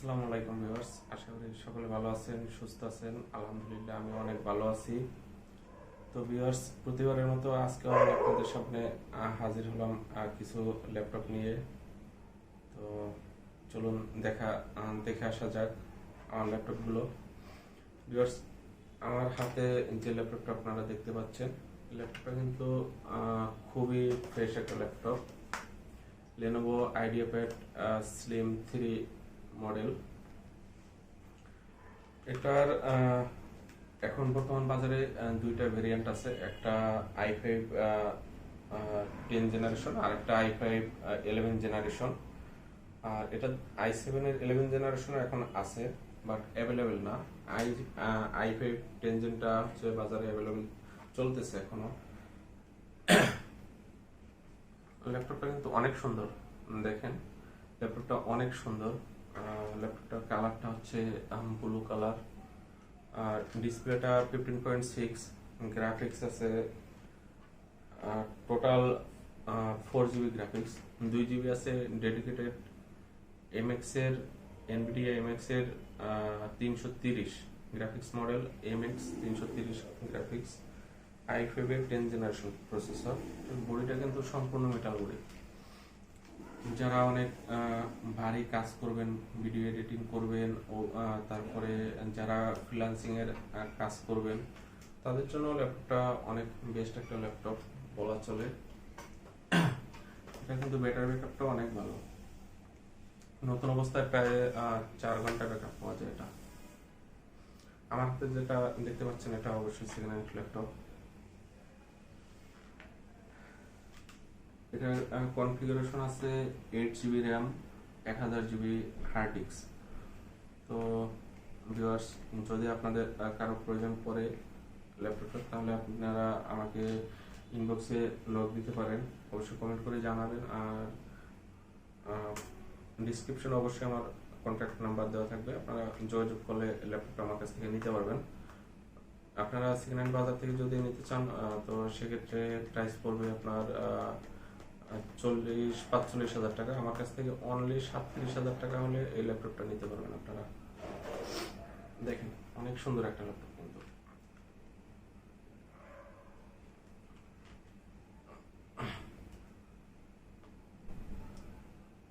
আসসালামু আলাইকুম ভিউয়ার্স, আশা করি সকলে ভালো আছেন, সুস্থ আছেন। আলহামদুলিল্লাহ আমি অনেক ভালো আছি। তো ভিউয়ার্স, প্রতিবারের মতো আজকে আমি আপনাদের সামনে হাজির হলাম কিছু ল্যাপটপ নিয়ে। তো চলুন দেখে আসা যাক আমার ল্যাপটপগুলো। ভিউয়ার্স, আমার হাতে যে ল্যাপটপটা আপনারা দেখতে পাচ্ছেন, ল্যাপটপটা কিন্তু খুবই ফ্রেশ একটা laptop. Lenovo IdeaPad Slim 3 model. এটার এখন বর্তমান বাজারে দুইটা ভেরিয়েন্ট আছে, একটা i5 10 জেনারেশন আর একটা i5 11 জেনারেশন। আর এটা i7 এর 11 জেনারেশন এখন আছে, বাট অ্যাভেলেবেল না। i5 10 জেনটা হচ্ছে বাজারে অ্যাভেলেবেল চলতেছে এখনো। ল্যাপটপটা কিন্তু অনেক সুন্দর, দেখেন ল্যাপটপটা অনেক সুন্দর। ল্যাপটপটার কালারটা হচ্ছে ব্লু কালার, আর ডিসপ্লেটা 15.6, গ্রাফিক্স আছে টোটাল 4 GB গ্রাফিক্স, 2 GB আছে ডেডিকেটেড এমএক্স এর, এনভিডিয়া এমএক্স এর 330 graphics model, MX 330 graphics, i5 এর 10 জেনারেশন প্রসেসর। বডিটা কিন্তু সম্পূর্ণ মেটাল বডি। যারা অনেক ভারী কাজ করবেন, ভিডিও এডিটিং করবেন ও তারপরে যারা ফ্রিল্যান্সিং এর কাজ করবেন, তাদের জন্য ল্যাপটপটা অনেক বেস্ট একটা ল্যাপটপ বলা চলে। এটা কিন্তু ব্যাটারি ব্যাকআপটা অনেক ভালো, নতুন অবস্থায় প্রায় 4 ঘন্টা ব্যাকআপ পাওয়া যায়। এটা আমার হাতে যেটা দেখতে পাচ্ছেন, এটা অবশ্যই সেকেন্ড হ্যান্ড ল্যাপটপ। এটার কনফিগারেশন আছে 8 GB ram, 1000 GB hard disk. তো ভিউয়ার্স, যদি আপনাদের কারো প্রয়োজন পড়ে ল্যাপটপটা, তাহলে আপনারা আমাকে ইনবক্সে লগ দিতে পারেন, অবশ্যই কমেন্ট করে জানাবেন। আর ডিসক্রিপশনে অবশ্যই আমার কন্ট্যাক্ট নাম্বার দেওয়া থাকবে, আপনারা যোগাযোগ করলে ল্যাপটপটা আমার কাছ থেকে নিতে পারবেন। আপনারা সেকেন্ড হ্যান্ড বাজার থেকে যদি নিতে চান, তো সেক্ষেত্রে প্রাইস পড়বে আপনার 40-45 হাজার টাকা। আমার কাছ থেকে অনলি 37,000 টাকা হলে এই ল্যাপটপটা নিতে পারবেন আপনারা। দেখেন অনেক সুন্দর একটা ল্যাপটপ কিন্তু।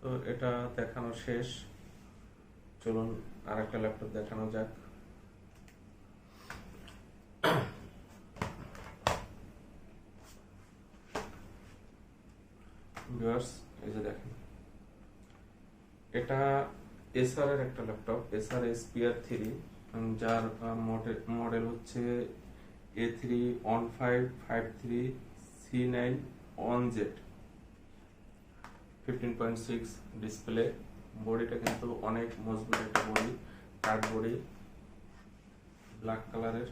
তো এটা দেখানো শেষ, চলুন আর একটা ল্যাপটপ দেখানো যাক। ভিউয়ার্স, এই যে দেখেন, এটা এসার এর একটা ল্যাপটপ, এসার এসপিআর 3, যার মডেল হচ্ছে A31553C9 15.6 ডিসপ্লে। বডিটা কিন্তু অনেক মজবুত একটা বডি, কার্ড বডি, ব্ল্যাক কালারের।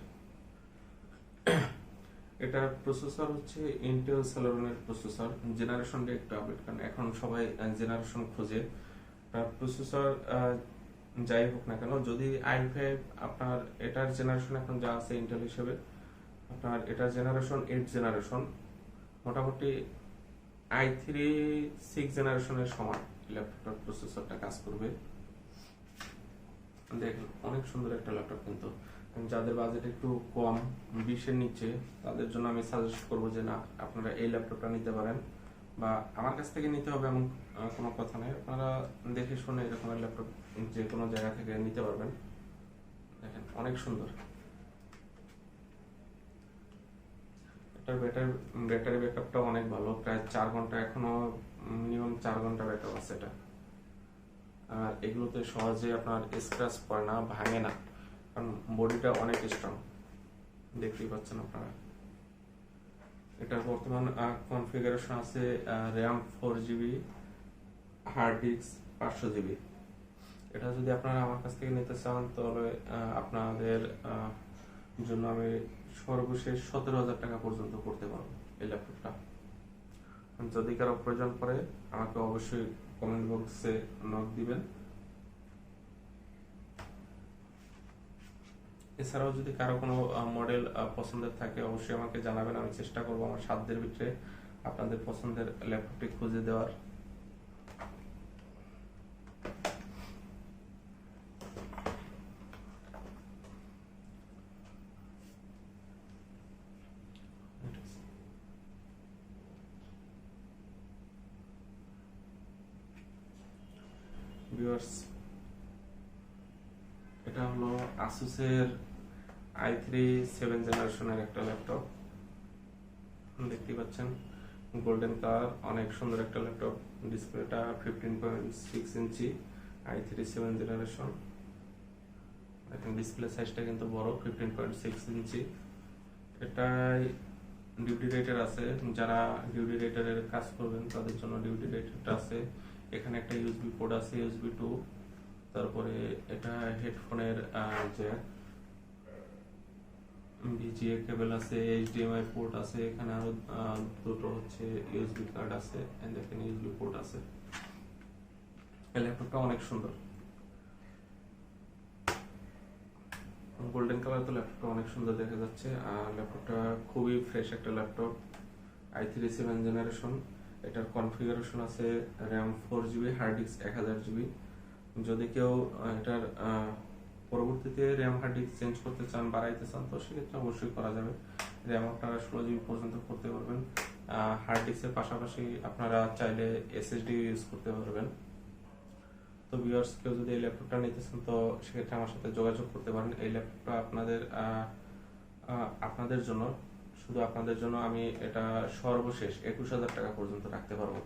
এটা প্রসেসর হচ্ছে ইন্টেল সেলেরনের প্রসেসর, জেনারেশনটা একটু আপডেট, কারণ এখন সবাই জেনারেশন খোঁজে। প্রসেসর যাই হোক না কেন, যদি i5 আপনার এটার জেনারেশন এখন যা আছে ইন্টেল হিসেবে, আপনার এটার জেনারেশন 8 জেনারেশন, মোটামুটি i3 6 জেনারেশনের সমান ল্যাপটপটার প্রসেসরটা কাজ করবে। দেখেন অনেক সুন্দর একটা ল্যাপটপ কিন্তু। যাদের বাজেট একটু কম, 20-এর নিচে, তাদের জন্য আমি সাজেস্ট করবো যে না, আপনারা এই ল্যাপটপটা নিতে পারেন, বা আমার কাছ থেকে নিতে হবে এমন কোনো কথা নেই। আপনারা দেখে শুনে এরকমের ল্যাপটপ যে কোনো জায়গা থেকে নিতে পারবেন। দেখেন অনেক সুন্দর। এটার ব্যাটারি ব্যাকআপটা অনেক ভালো, প্রায় 4 ঘন্টা, এখনো মিনিমাম 4 ঘন্টা ব্যাকআপ আছে এটা। আর এগুলোতে সহজে আপনার স্ক্র্যাচ পড়ে না, ভাঙে না, কারণ বডিটা অনেক স্ট্রং, দেখতেই পাচ্ছেন আপনারা। এটার বর্তমান কনফিগারেশন আছে ram 4 GB, hard disk 500 GB। এটা যদি আপনারা আমার কাছ থেকে নিতে চান, তাহলে আপনাদের জন্য আমি সর্বশেষ 17,000 টাকা পর্যন্ত করতে পারবো এই ল্যাপটপটা। যদি কারো প্রয়োজন পড়ে, আমাকে অবশ্যই কমেন্ট বক্সে নক দিবেন। এছাড়াও যদি কারো কোনো মডেল পছন্দের থাকে, অবশ্যই আমাকে জানাবেন, আমি চেষ্টা করবো আমার সাধ্যের ভিতরে আপনাদের পছন্দের ল্যাপটপটি খুঁজে দেওয়ার। ভিউয়ার্স, এটা হলো আসুসের i3 7 জেনারেশনের একটা ল্যাপটপ, দেখতে পাচ্ছেন গোল্ডেন কালার, অনেক সুন্দর একটা ল্যাপটপ। ডিসপ্লেটা 15.6 ইঞ্চি, i3 7 জেনারেশন। দেখেন ডিসপ্লে সাইজটা কিন্তু বড়, 15.6 ইঞ্চি। এটাই ডিউটি রেটার আছে, যারা ডিউটি রেটারের কাজ করবেন তাদের জন্য ডিউটি রেটারটা আছে। এখানে একটা ইউএসবি পোর্ট আছে, ইউএসবি 2। তারপরে এটা হেডফোনের জ্যাক, ভিজিএ কেবল আছে, এইচডিএমআই পোর্ট আছে। এখানে আরো দুটো হচ্ছে ইউএসবি কার্ড আছে, দেখেন ইউএসবি পোর্ট আছে। এই ল্যাপটপটা অনেক সুন্দর, গোল্ডেন কালার, তো ল্যাপটপটা অনেক সুন্দর দেখা যাচ্ছে। আর ল্যাপটপটা খুবই ফ্রেশ একটা ল্যাপটপ, i3 7 জেনারেশন। এটার কনফিগারেশন আছে ram 4GB, hard disk 1000GB। যদি কেউ এটার পরবর্তীতে র্যাম হার্ড ডিস্ক চেঞ্জ করতে চান, বাড়াইতে চান, তো সেক্ষেত্রে অবশ্যই করা যাবে। র্যাম আপনারা 16GB পর্যন্ত করতে পারবেন। হার্ড ডিস্কের পাশাপাশি আপনারা চাইলে এসএসডি ইউজ করতে পারবেন। তো ভিউয়ার্স, কেউ যদি এই ল্যাপটপটা নিতে চান তো সেক্ষেত্রে আমার সাথে যোগাযোগ করতে পারেন। এই ল্যাপটপটা আপনাদের জন্য, শুধু আপনাদের জন্য আমি এটা সর্বশেষ 21,000 টাকা পর্যন্ত রাখতে পারবো।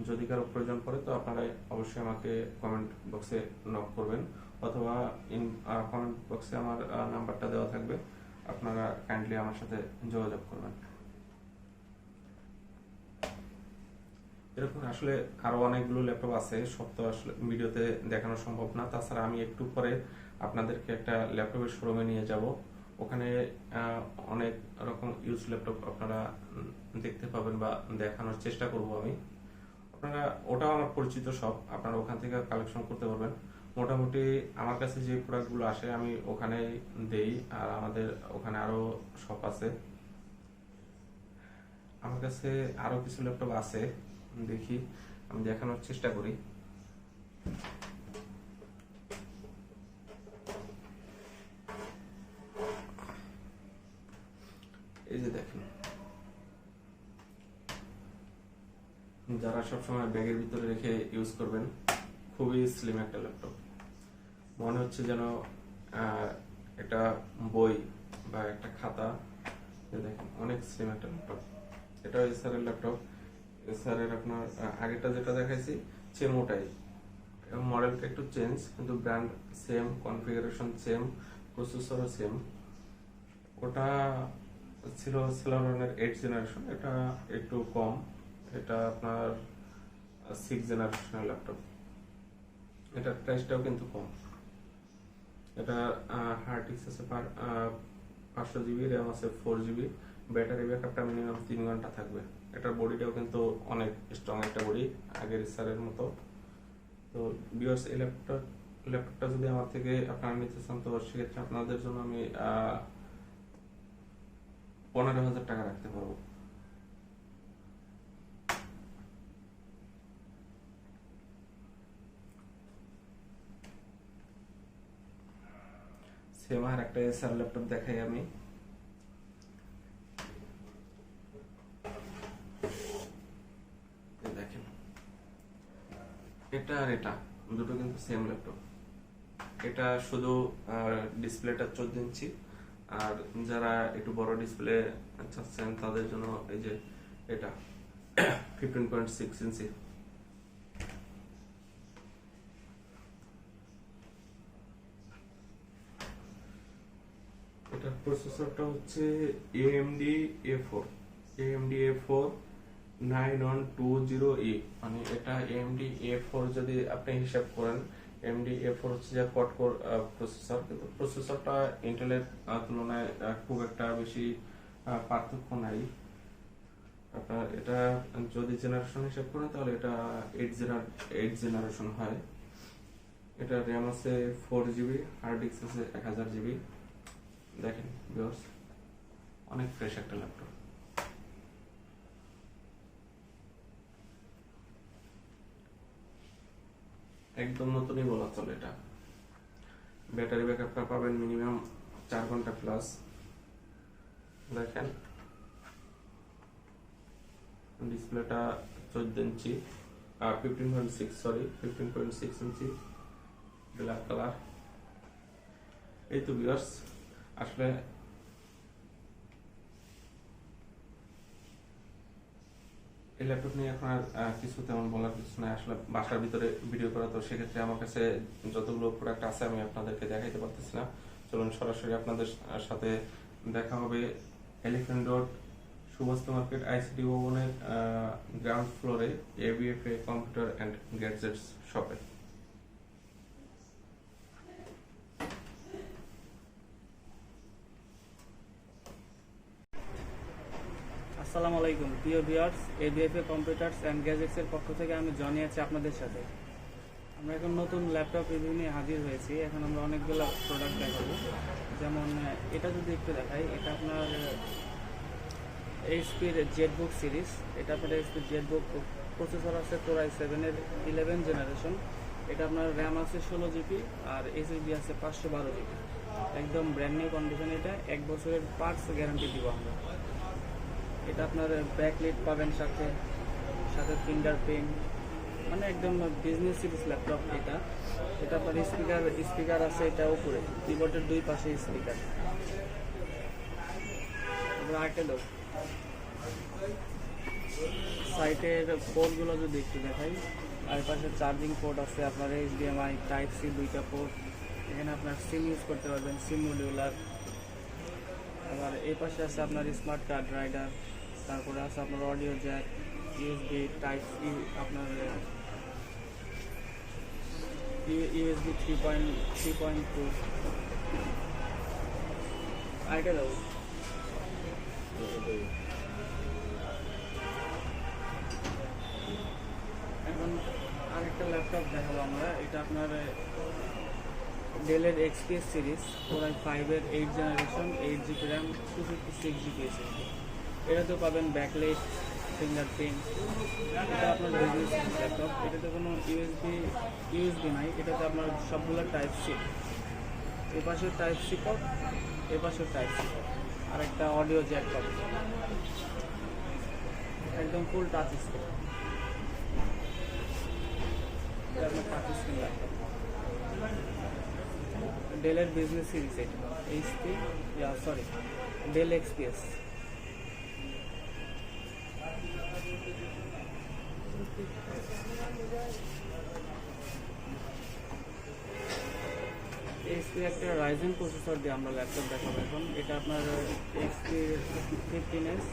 যদি কারো প্রয়োজন পড়ে তো আপনারা অবশ্যই আমাকে কমেন্ট বক্সে নক করবেন, অথবা কমেন্ট বক্সে আমার নাম্বারটা দেওয়া থাকবে, আপনারা কাইন্ডলি আমার সাথে যোগাযোগ করবেন। এরকম আসলে আরো অনেকগুলো ল্যাপটপ আছে, সব তো আসলে ভিডিওতে দেখানো সম্ভব না। তাছাড়া আমি একটু পরে আপনাদেরকে একটা ল্যাপটপের শোরুমে নিয়ে যাব, ওখানে অনেক রকম ইউজ ল্যাপটপ আপনারা দেখতে পাবেন বা দেখানোর চেষ্টা করব আমি। আপনারা ওটাও আমার পরিচিত সব, আপনারা ওখান থেকে কালেকশন করতে পারবেন। মোটামুটি আমার কাছে যে প্রোডাক্টগুলো আসে আমি ওখানে দেই, আর আমাদের ওখানে আরো শপ আছে। আমার কাছে আরো কিছু ল্যাপটপ আছে, দেখি আমি দেখানোর চেষ্টা করি। এই যে দেখেন, যারা সবসময় ব্যাগের ভিতরে রেখে ইউজ করবেন, খুবই স্লিম একটা ল্যাপটপ, মনে হচ্ছে যেন একটা বই বা একটা খাতা। দেখেন অনেক স্লিম একটা ল্যাপটপ। এটা এসার এর ল্যাপটপ। এসার এর আপনার আগেরটা যেটা দেখাইছি সেম ওটাই, মডেলটা একটু চেঞ্জ, কিন্তু ব্র্যান্ড সেম, কনফিগারেশন সেম, প্রসেসরও সেম। ওটা ছিল সেলারনের 8 জেনারেশন, এটা একটু কম, এটা আপনার 6 জেনারেশনের ল্যাপটপ। এটার প্রাইসটাও কিন্তু কম। এটা হার্ড ডিস্ক আছে 500GB, র্যাম আছে 4GB, ব্যাটারি ব্যাকআপটা মিনিমাম 3 ঘন্টা থাকবে। এটার বডিটাও কিন্তু অনেক স্ট্রং একটা বডি, আগের স্যারের মতো। তো ভিউয়ার্স, এই ল্যাপটপটা যদি আমার থেকে আপনারা নিতে চান তো সেক্ষেত্রে আপনাদের জন্য আমি 15,000 টাকা রাখতে পারবো। সেম আর একটা এসার ল্যাপটপ দেখাই আমি। দেখেন এটা আর এটা দুটো কিন্তু সেম ল্যাপটপ। এটা শুধু ডিসপ্লেটা 14 ইঞ্চি, আর যারা একটু বড় ডিসপ্লে চাচ্ছেন তাদের জন্য এই যে এটা 15.6 ইঞ্চি। এটার প্রসেসরটা হচ্ছে AMD A4 9120E, মানে এটা AMD A4 যদি আপনি হিসাব করেন, AMD A4 হচ্ছে যে কোয়াড কোর প্রসেসর, কিন্তু প্রসেসরটা ইন্টেলের তুলনায় খুব একটা বেশি পার্থক্য নাই। আপনার এটা যদি জেনারেশন হিসাব করেন তাহলে এটা 8 জেনারেশন হয়। এটা র্যাম আছে 4GB, হার্ড ডিস্ক আছে 1000GB। দেখেন ভিউয়ার্স, অনেক ফ্রেশ একটা ল্যাপটপ, একদম নতুনই বলা চলে। এটা ব্যাটারি ব্যাকআপটা পাবেন মিনিমাম 4 ঘন্টা প্লাস। দেখেন ডিসপ্লেটা 14 ইঞ্চি, 15.6, সরি 15.6 ইঞ্চি ব্ল্যাক কালার। এই তো ভিউয়ার্স, আসলে এই ল্যাপটপ নিয়ে এখন আর কিছু তেমন বলার কিছু নাই। আসলে বাসার ভিতরে ভিডিও করা, তো সেক্ষেত্রে আমার কাছে যতগুলো প্রোডাক্ট আছে আমি আপনাদেরকে দেখাইতে পারতেছি না। চলুন সরাসরি আপনাদের সাথে দেখা হবে elephant road Subhash market ICT ভবনের গ্রাউন্ড ফ্লোরে এবিএফএ কম্পিউটার অ্যান্ড গ্যাজেটস শপে। আসসালামু আলাইকুম প্রিয় viewers, ABFA computers and gadgets এর পক্ষ থেকে আমি জনি আছি আপনাদের সাথে। আমরা এখন নতুন ল্যাপটপ রিভিউ নিয়ে হাজির হয়েছি। এখন আমরা অনেকগুলো প্রোডাক্ট দেখাবো। যেমন এটা যদি একটু দেখাই, এটা আপনার এইচপির জেটবুক সিরিজ। এটা আপনার এইচপির জেটবুক, প্রসেসর আছে কোরাই 7-এর 11 জেনারেশন। এটা আপনার র্যাম আছে 16 জিবি আর এসএসডি আছে 512 জিবি। একদম ব্র্যান্ড নিউ কন্ডিশন। এটা 1 বছরের পার্টস গ্যারান্টি দিব আমরা। এটা আপনার ব্যাকলাইট পাবেন, সাথে সাথে ফিঙ্গারপ্রিন্ট, মানে একদম বিজনেস সিরিজ ল্যাপটপ এটা। এটা আপনার স্পিকার আছে এটা উপরে, কিবোর্ডের দুই পাশে স্পিকার। আরেকটা দাও, সাইটের পোর্টগুলো যদি একটু দেখাই, আর পাশে চার্জিং পোর্ট আছে আপনার, এইচডিএমআই টাইপ সি দুইটা পোর্ট। এখানে আপনার সিম ইউজ করতে পারবেন, সিম মডিউলার। আবার এই পাশে আছে আপনার স্মার্ট কার্ড রাইডার, তারপরে আছে আপনার audio jack, USB type C, আপনার ইউএসবি 3.2। আরেকটা দাও, এখন আরেকটা ল্যাপটপ দেখাবো আমরা। এটা আপনার ডেলের এক্সপিএস সিরিজ, কোরাই 5-এর 8 generation, 8 GB RAM, 256 GB SSD. এটাতেও পাবেন ব্যাকলাইট, ফিঙ্গারপ্রিন্ট। এটা আপনার বিজনেস ল্যাপটপ। এটাতে কোনো ইউএসবি নাই। এটাতে আপনার সবগুলো টাইপ সি, এ পাশে টাইপ সি পোর্ট, এ পাশে টাইপ সি পোর্ট, আর একটা অডিও জ্যাক পাবেন। একদম ফুল টাচ স্ক্রিন। এটা আপনার টাচ স্ক্রিন ল্যাপটপ, ডেলের বিজনেস সিরিজ। এটা HP, sorry Dell XPS. HP একটা রাইজেন প্রসেসর দিয়ে আমরা ল্যাপটপ দেখাবো এখন। এটা আপনার এইচপি 15S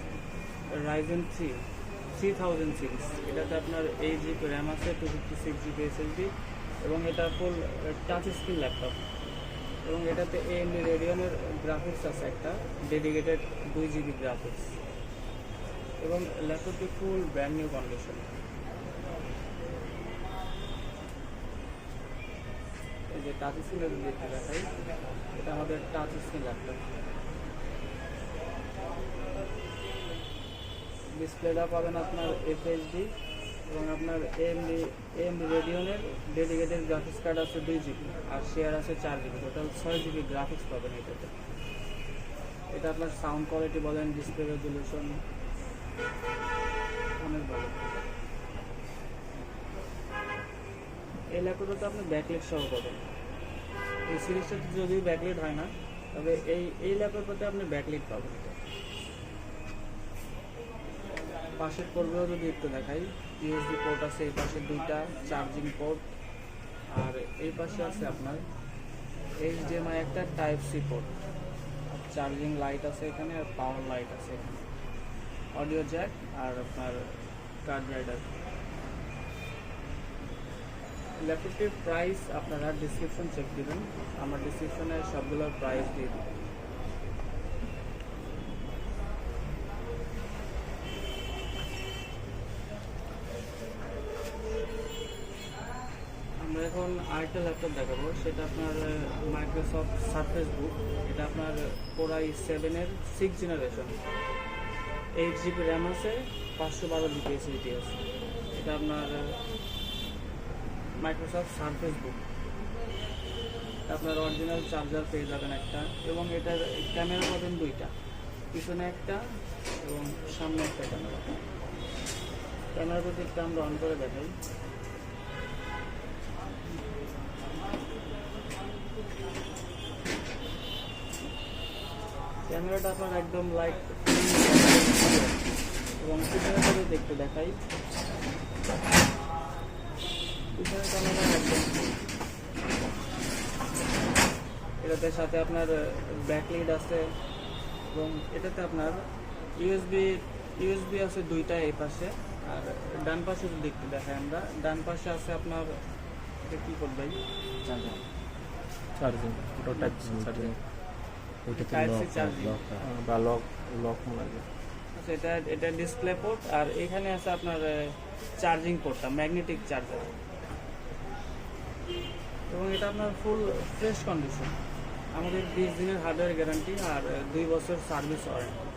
রাইজেন 3000 সিরিজ। এটাতে আপনার 8 জিবি র্যাম আছে, 256 জিবি এসএসডি, এবং এটা ফুল টাচ স্ক্রিন ল্যাপটপ। এবং এটাতে এএমডি রেডিয়নের গ্রাফিক্স আছে একটা ডেডিকেটেড 2 জিবি গ্রাফিক্স। এবং ল্যাপটপটি ফুল ব্র্যান্ড নিউ কন্ডিশন। এই যে টাচ স্ক্রিন দেখতে দেখাই, এটা আমাদের টাচ স্ক্রিন ল্যাপটপ। ডিসপ্লেটা পাবেন আপনার এফএইচডি, এবং আপনার এএমডি রেডিয়নের ডেডিকেটেড গ্রাফিক্স কার্ড আছে 2 জিবি, আর শেয়ার আছে 4 জিবি, টোটাল 6 জিবি গ্রাফিক্স পাবেন এটাতে। এটা আপনার সাউন্ড কোয়ালিটি বলেন, ডিসপ্লে রেজলিউশন অনেক ভালো। এই ল্যাপটপটাতে আপনি ব্যাকলাইট সহ পাবেন। এই সিরিজটাতে যদিও ব্যাকলাইট হয় না, তবে এই ল্যাপটপটাতে আপনি ব্যাকলাইট পাবেন। পাশের পোর্টগুলো যদি একটু দেখাই, ইউএসবি পোর্ট আছে এই পাশে দুইটা, চার্জিং পোর্ট, আর এই পাশে আছে আপনার এইচডিএমআই একটা type C port, charging light আছে এখানে, আর পাওয়ার লাইট আছে এখানে, অডিও জ্যাক, আর আপনার কার্ড রাইডার। ল্যাপটপটির প্রাইস আপনারা ডিসক্রিপশন চেক দিবেন, আমার ডিসক্রিপশনে সবগুলোর প্রাইস দিয়ে দিবেন। আমরা এখন আরেকটা ল্যাপটপ দেখাবো, সেটা আপনার মাইক্রোসফট সারফেস বুক। এটা আপনার কোরাই 7-এর 6 জেনারেশন, 8 জিবি র্যাম আছে, 512 জিবি এসএসডি আছে। এটা আপনার মাইক্রোসফট সারফেস বুক। আপনার অরিজিনাল চার্জার পেয়ে যাবেন একটা, এবং এটার ক্যামেরা পাবেন দুইটা, পিছনে একটা এবং সামনে একটা ক্যামেরা। ক্যামেরাটা দিকটা আমরা অন করে দেখাই। ক্যামেরাটা আপনার একদম লাইট এবং পিছনের সাথে দেখতে দেখাই। পিছনের ক্যামেরা একদম এটাতে সাথে আপনার ব্যাকলাইট আছে এবং এটাতে আপনার ইউএসবি আছে দুইটা এই পাশে, আর ডান পাশে যদি দেখতে দেখাই আমরা, ডান পাশে আছে আপনার এটা কি করবে চার্জিং, ওটা type charging, type C charging বা লক মনে হয়। আচ্ছা, এটা ডিসপ্লে পোর্ট, আর এখানে আছে আপনার চার্জিং পোর্টটা, ম্যাগনেটিক চার্জার, এবং এটা আপনার ফুল ফ্রেশ কন্ডিশন। আমাদের 20 দিনের হার্ডওয়্যার গ্যারান্টি আর 2 বছর সার্ভিস ওয়ারেন্টি।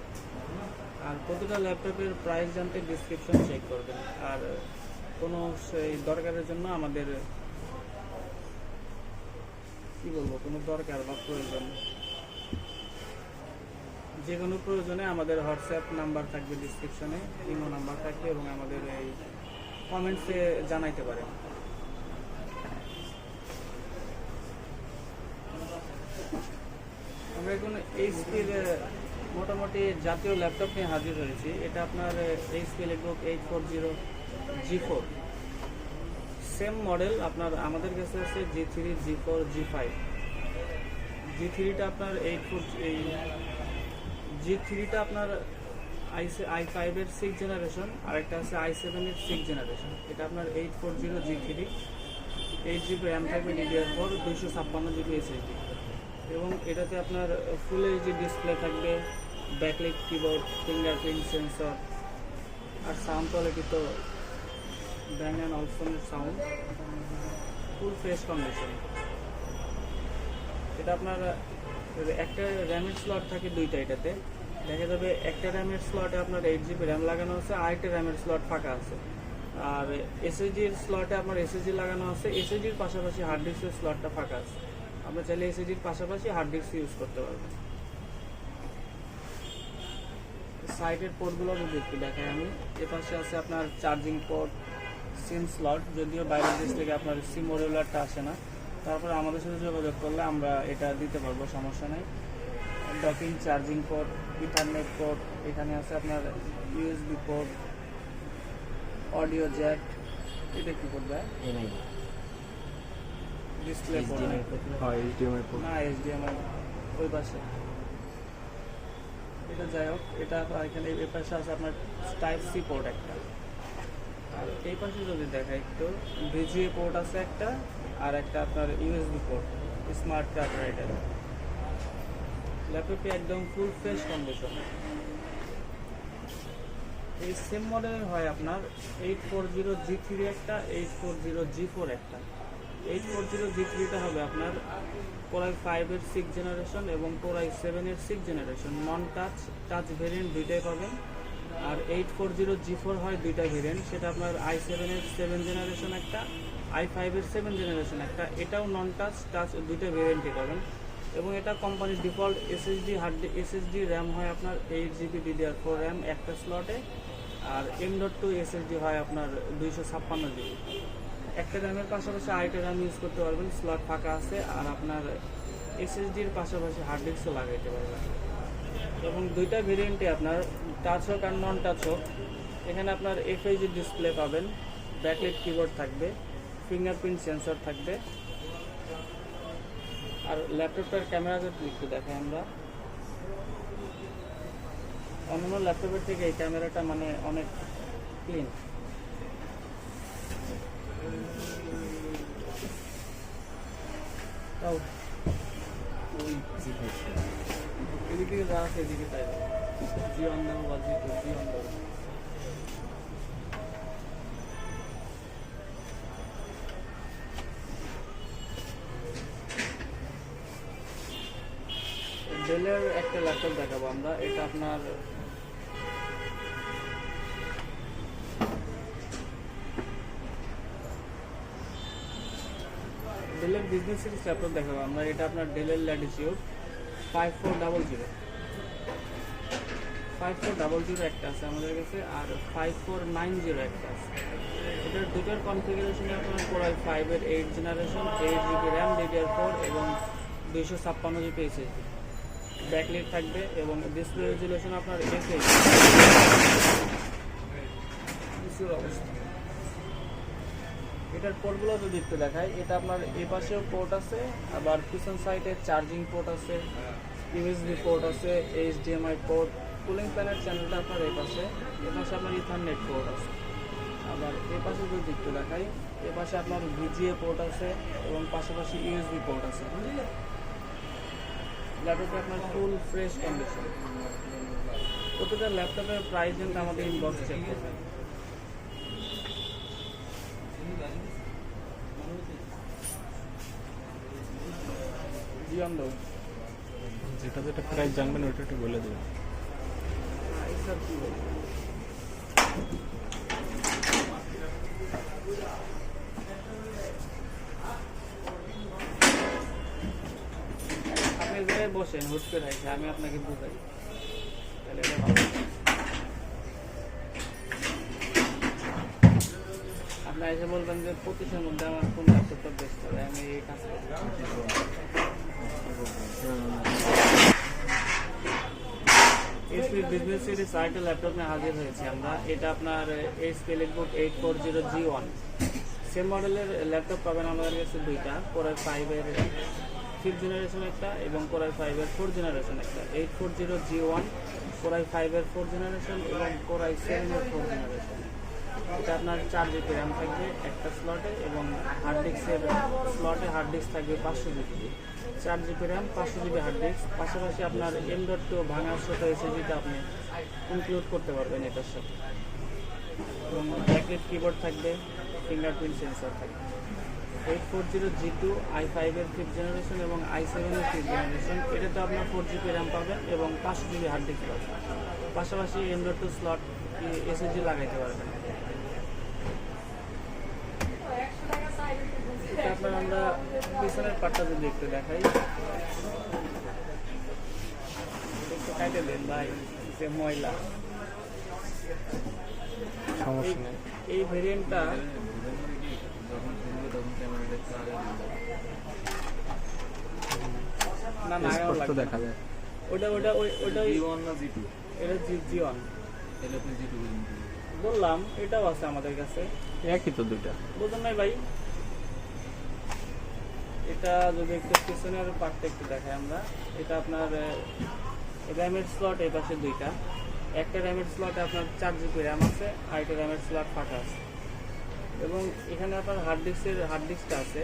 আর প্রতিটা ল্যাপটপের প্রাইস জানতে ডিসক্রিপশন চেক করবেন। আর কোনো সেই দরকারের জন্য আমাদের কি বলবো, কোনো দরকার বা প্রয়োজন, যে কোনো প্রয়োজনে আমাদের হোয়াটসঅ্যাপ নাম্বার থাকবে ডিসক্রিপশনে, ইমো নাম্বার থাকবে, এবং আমাদের এই কমেন্টসে জানাইতে পারেন। আমরা এখন এইচপির মোটামুটি জাতীয় ল্যাপটপ নিয়ে হাজির হয়েছি। এটা আপনার এইচপি লিখবুক 840 G4, সেম মডেল আপনার আমাদের কাছে আছে G3, G4, G5। G3টা আপনার G3টা আপনার i5 এর 6 জেনারেশন, আর একটা আছে i7 এর 6 জেনারেশন। এটা আপনার 840 G3, 8GB র্যাম থাকবে, DDR4, 256GB SSD, এবং এটাতে আপনার ফুল এইচডি ডিসপ্লে থাকবে, ব্যাকলাইট কিবোর্ড, ফিঙ্গারপ্রিন্ট সেন্সর, আর সাউন্ড কোয়ালিটি তো ব্যাং অ্যান্ড অলসনের সাউন্ড, ফুল ফ্রেশ কন্ডিশন। এটা আপনার একটা র্যামের স্লট থাকে দুইটা, এটাতে দেখা যাবে একটা র্যামের স্লটে আপনার 8GB র্যাম লাগানো আছে, আরেকটা র্যামের স্লট ফাঁকা আছে, আর এসএসডির স্লটে আপনার এসএসডি লাগানো আছে, এসএসডির পাশাপাশি হার্ড ডিস্কের স্লটটা ফাঁকা আছে। আমরা চাইলে এসএসডির পাশাপাশি হার্ড ডিস্ক ইউজ করতে পারবেন। সাইডের পোর্টগুলো যদি একটু দেখাই আমি, এ পাশে আছে আপনার চার্জিং পোর্ট, সিম স্লট, যদিও বাইরের দেশ থেকে আপনার সিম মডিউলারটা আসে না, তারপরে আমাদের সাথে যোগাযোগ করলে আমরা এটা দিতে পারবো, সমস্যা নেই। Docking charging port, ethernet port, এখানে আছে আপনার ইউএসবি পোর্ট, অডিও জ্যাক, এটা কি করবে ডিসপ্লে পোর্ট, HDMI পোর্ট না HDMI ওই পাশে, এটা যাই হোক। এটা এখানে এই পাশে আছে আপনার টাইপ সি পোর্ট একটা, আর এই পাশে যদি দেখা একটু ভিজিএ পোর্ট আছে একটা, আর একটা আপনার USB port, smart card writer. ল্যাপটপটি একদম ফুল ফ্রেশ কন্ডিশন। এই সেম মডেলের হয় আপনার 840 G3 একটা, 840 G4 একটা। 840 G3টা হবে আপনার Core i5 এর 6 জেনারেশন এবং Core i7 এর 6 জেনারেশন, নন টাচ, টাচ ভেরিয়েন্ট দুইটাই পাবেন। আর 840 G4 হয় দুইটা ভেরিয়েন্ট, সেটা আপনার i7 এর 7 জেনারেশন একটা, i5 এর 7 জেনারেশন একটা, এটাও নন টাচ, টাচ দুইটা ভেরিয়েন্টই পাবেন। এবং এটা কোম্পানির ডিফল্ট এসএসডি র্যাম হয় আপনার 8GB DDR4 র্যাম একটা স্লটে, আর M.2 SSD হয় আপনার 256GB। একটা র্যামের পাশাপাশি আরেকটা র্যাম ইউজ করতে পারবেন, স্লট ফাঁকা আছে, আর আপনার এসএসডির পাশাপাশি হার্ড ডিস্কও লাগাইতে পারবেন। এবং দুইটা ভেরিয়েন্টে আপনার টাচ হোক আর নন টাচ হোক, এখানে আপনার FHD ডিসপ্লে পাবেন, ব্যাকলাইট কিবোর্ড থাকবে, ফিঙ্গারপ্রিন্ট সেন্সর থাকবে। আর ল্যাপটপটার ক্যামেরা যদি একটু দেখাই আমরা, অন্যান্য ল্যাপটপের থেকে এই ক্যামেরাটা মানে অনেক ক্লিন। এদিকে যা আছে এদিকে তাই জি অন্ধ বা জি অন্ধ। ডেলের একটা ল্যাপটপ দেখাবো আমরা, এটা আপনার ডেলের বিজনেস সিরিজ ল্যাপটপ দেখাবো আমরা, এটা আপনার ডেলের ল্যাটিটিউড 5400 5400 একটা আছে আমাদের কাছে, আর 5490 একটা আছে। এটার দুটোর কনফিগারেশনে আপনার Core i5 এর 8 জেনারেশন, 8GB RAM, DDR4 এবং 256GB SSD। ব্যাকলাইট থাকবে এবং ডিসপ্লে রেজুলেশন আপনার FHD অবস্থা। এটার পোর্টগুলো যদি একটু দেখাই, এটা আপনার এই পাশেও পোর্ট আছে, আবার পিছন সাইডে চার্জিং পোর্ট আছে, ইউএসবি পোর্ট আছে, HDMI পোর্ট, কুলিং ফ্যানের চ্যানেলটা আপনার এই পাশে আপনার ইথারনেট পোর্ট আছে। আবার এই পাশে যদি একটু দেখাই, এই পাশে আপনার VGA পোর্ট আছে এবং পাশাপাশি ইউএসবি পোর্ট আছে। ল্যাপটপে আপনার ফুল ফ্রেশ কন্ডিশন। প্রতিটা ল্যাপটপের প্রাইস কিন্তু আমাদের ইনবক্স চেক করবেন। যেটা যেটা প্রাইস জানবেন ওইটা একটু বলে দেবেন। স্যার কি বলবো, আপনি যে বসেন হুট করে আইসে, আমি আপনাকে বুঝাই তাহলে এটা ভালো। আপনি এসে বলবেন যে 25-এর মধ্যে আমার কোন ল্যাপটপটা বেস্ট হবে, আমি এই কাজ করব। HP বিজনেস সিরিজ আরেকটা ল্যাপটপ নিয়ে হাজির হয়েছি আমরা। এটা আপনার HP EliteBook 840G1 সেম মডেলের ল্যাপটপ পাবেন আমাদের কাছে দুইটা, Core i5 এর 5th জেনারেশন একটা এবং Core i5 এর 4th জেনারেশন একটা। 840G1 Core i5 এর 4th জেনারেশন এবং Core i7 এর 4th জেনারেশন। এটা আপনার 4GB RAM থাকবে একটা স্লটে এবং হার্ড ডিস্কের স্লটে হার্ড ডিস্ক থাকবে 500GB, 4GB RAM, 500GB hard disk. পাশাপাশি আপনার M.2 ভাঙার সাথে SSDটা আপনি ইনক্লুড করতে পারবেন এটার সাথে। এবং ব্যাকলাইট কিবোর্ড থাকবে, ফিঙ্গারপ্রিন্ট সেন্সর থাকবে। 840G2 i5 এর 5th জেনারেশন এবং i7 এর 5th জেনারেশন। এটাতে আপনার 4GB RAM পাবেন এবং 500GB হার্ড ডিস্ক পাবেন। পাশাপাশি M.2 স্লট SSD লাগাইতে পারবেন। এটা আপনার আমরা পিছনের পার্টটা যদি একটু দেখাই, একটু কাটে দেন ভাই, যে ময়লা। সমস্যা নেই। এই ভেরিয়েন্টটা না না আগে স্পষ্ট দেখা যায়। ওটা এটা G1 বললাম, এটাও আছে আমাদের কাছে। একই তো দুইটা। বুঝুন নাই ভাই, এটা যদি একটু পিছনের পার্টটা একটু দেখাই আমরা। এটা আপনার র্যামের স্লট এই পাশে দুইটা, একটা র্যামের স্লটে আপনার 4GB RAM আছে, আর একটা র্যামের স্লট ফাঁকা আছে। এবং এখানে আপনার হার্ড ডিস্কটা আছে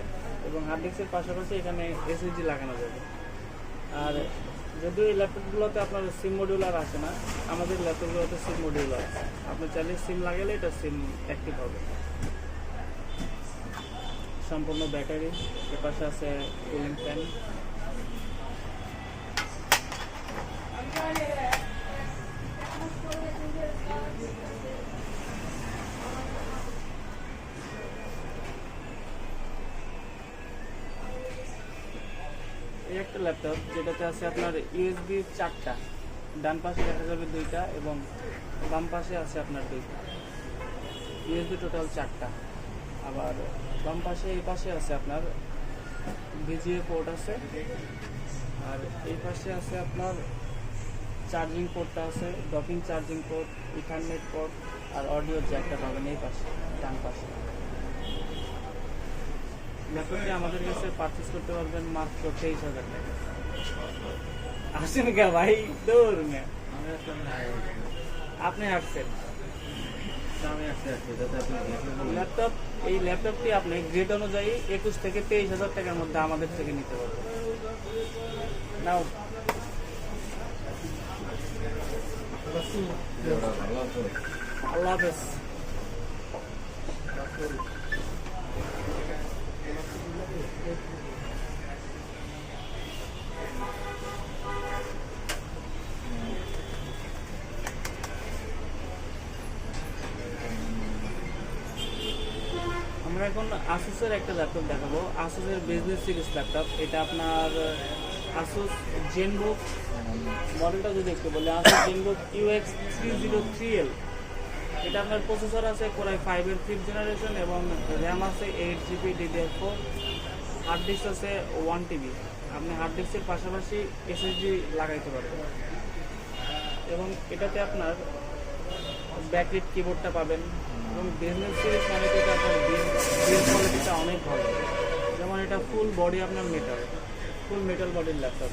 এবং হার্ড ডিস্কের পাশাপাশি এখানে SSD লাগানো যাবে। আর যদিও এই ল্যাপটপগুলোতে আপনার সিম মডিউলার আসে না, আমাদের ল্যাপটপগুলোতে সিম মডিউলার আছে। আপনি চাইলে সিম লাগালে এটা সিম অ্যাক্টিভ হবে। সম্পূর্ণ ব্যাটারি, এর পাশে আছে কুলিং ফ্যান। এই একটা ল্যাপটপ যেটাতে আছে আপনার USB 4টা, ডান পাশে দেখা যাবে 2টা এবং বাম পাশে আছে আপনার 2টা। USB টোটাল 4টা। আবার বাম পাশে এই পাশে আছে আপনার VGA পোর্ট আছে, আর এই পাশে আছে আপনার চার্জিং পোর্টটা আছে, docking charging port, ethernet port, আর অডিও জ্যাকটা পাবেন এই পাশে ডান পাশে। ল্যাপটপটি আমাদের কাছে পারচেস করতে পারবেন মাত্র 23,000 টাকা। আসেন কে ভাই, দূর না আপনি হাঁটছেন। ল্যাপটপ, এই ল্যাপটপটি আপনি গ্রেড অনুযায়ী 21 থেকে 23,000 টাকার মধ্যে আমাদের থেকে নিতে পারবেন। নাও আল্লাহ হাফেজ। আমরা এখন আসুসের একটা ল্যাপটপ দেখাবো, আসুসের বিজনেস সিরিজ ল্যাপটপ। এটা আপনার আসুস জেনবুক মডেলটা যদি একটু বলি, আসুস জেনবুক UX 303L। এটা আপনার প্রসেসর আছে কোরাই 5-এর 5th জেনারেশন এবং র্যাম আছে 8GB DDR4, হার্ড ডিস্ক আছে 1 TB। আপনি হার্ড ডিস্কের পাশাপাশি SSD লাগাইতে পারবেন এবং এটাতে আপনার ব্যাকলিট কিবোর্ডটা পাবেন এবং বিজনেস সিরিজ মানে তো এটা আপনার বিল্ড কোয়ালিটিটা অনেক ভালো। যেমন এটা ফুল বডি আপনার ফুল মেটাল বডির ল্যাপটপ।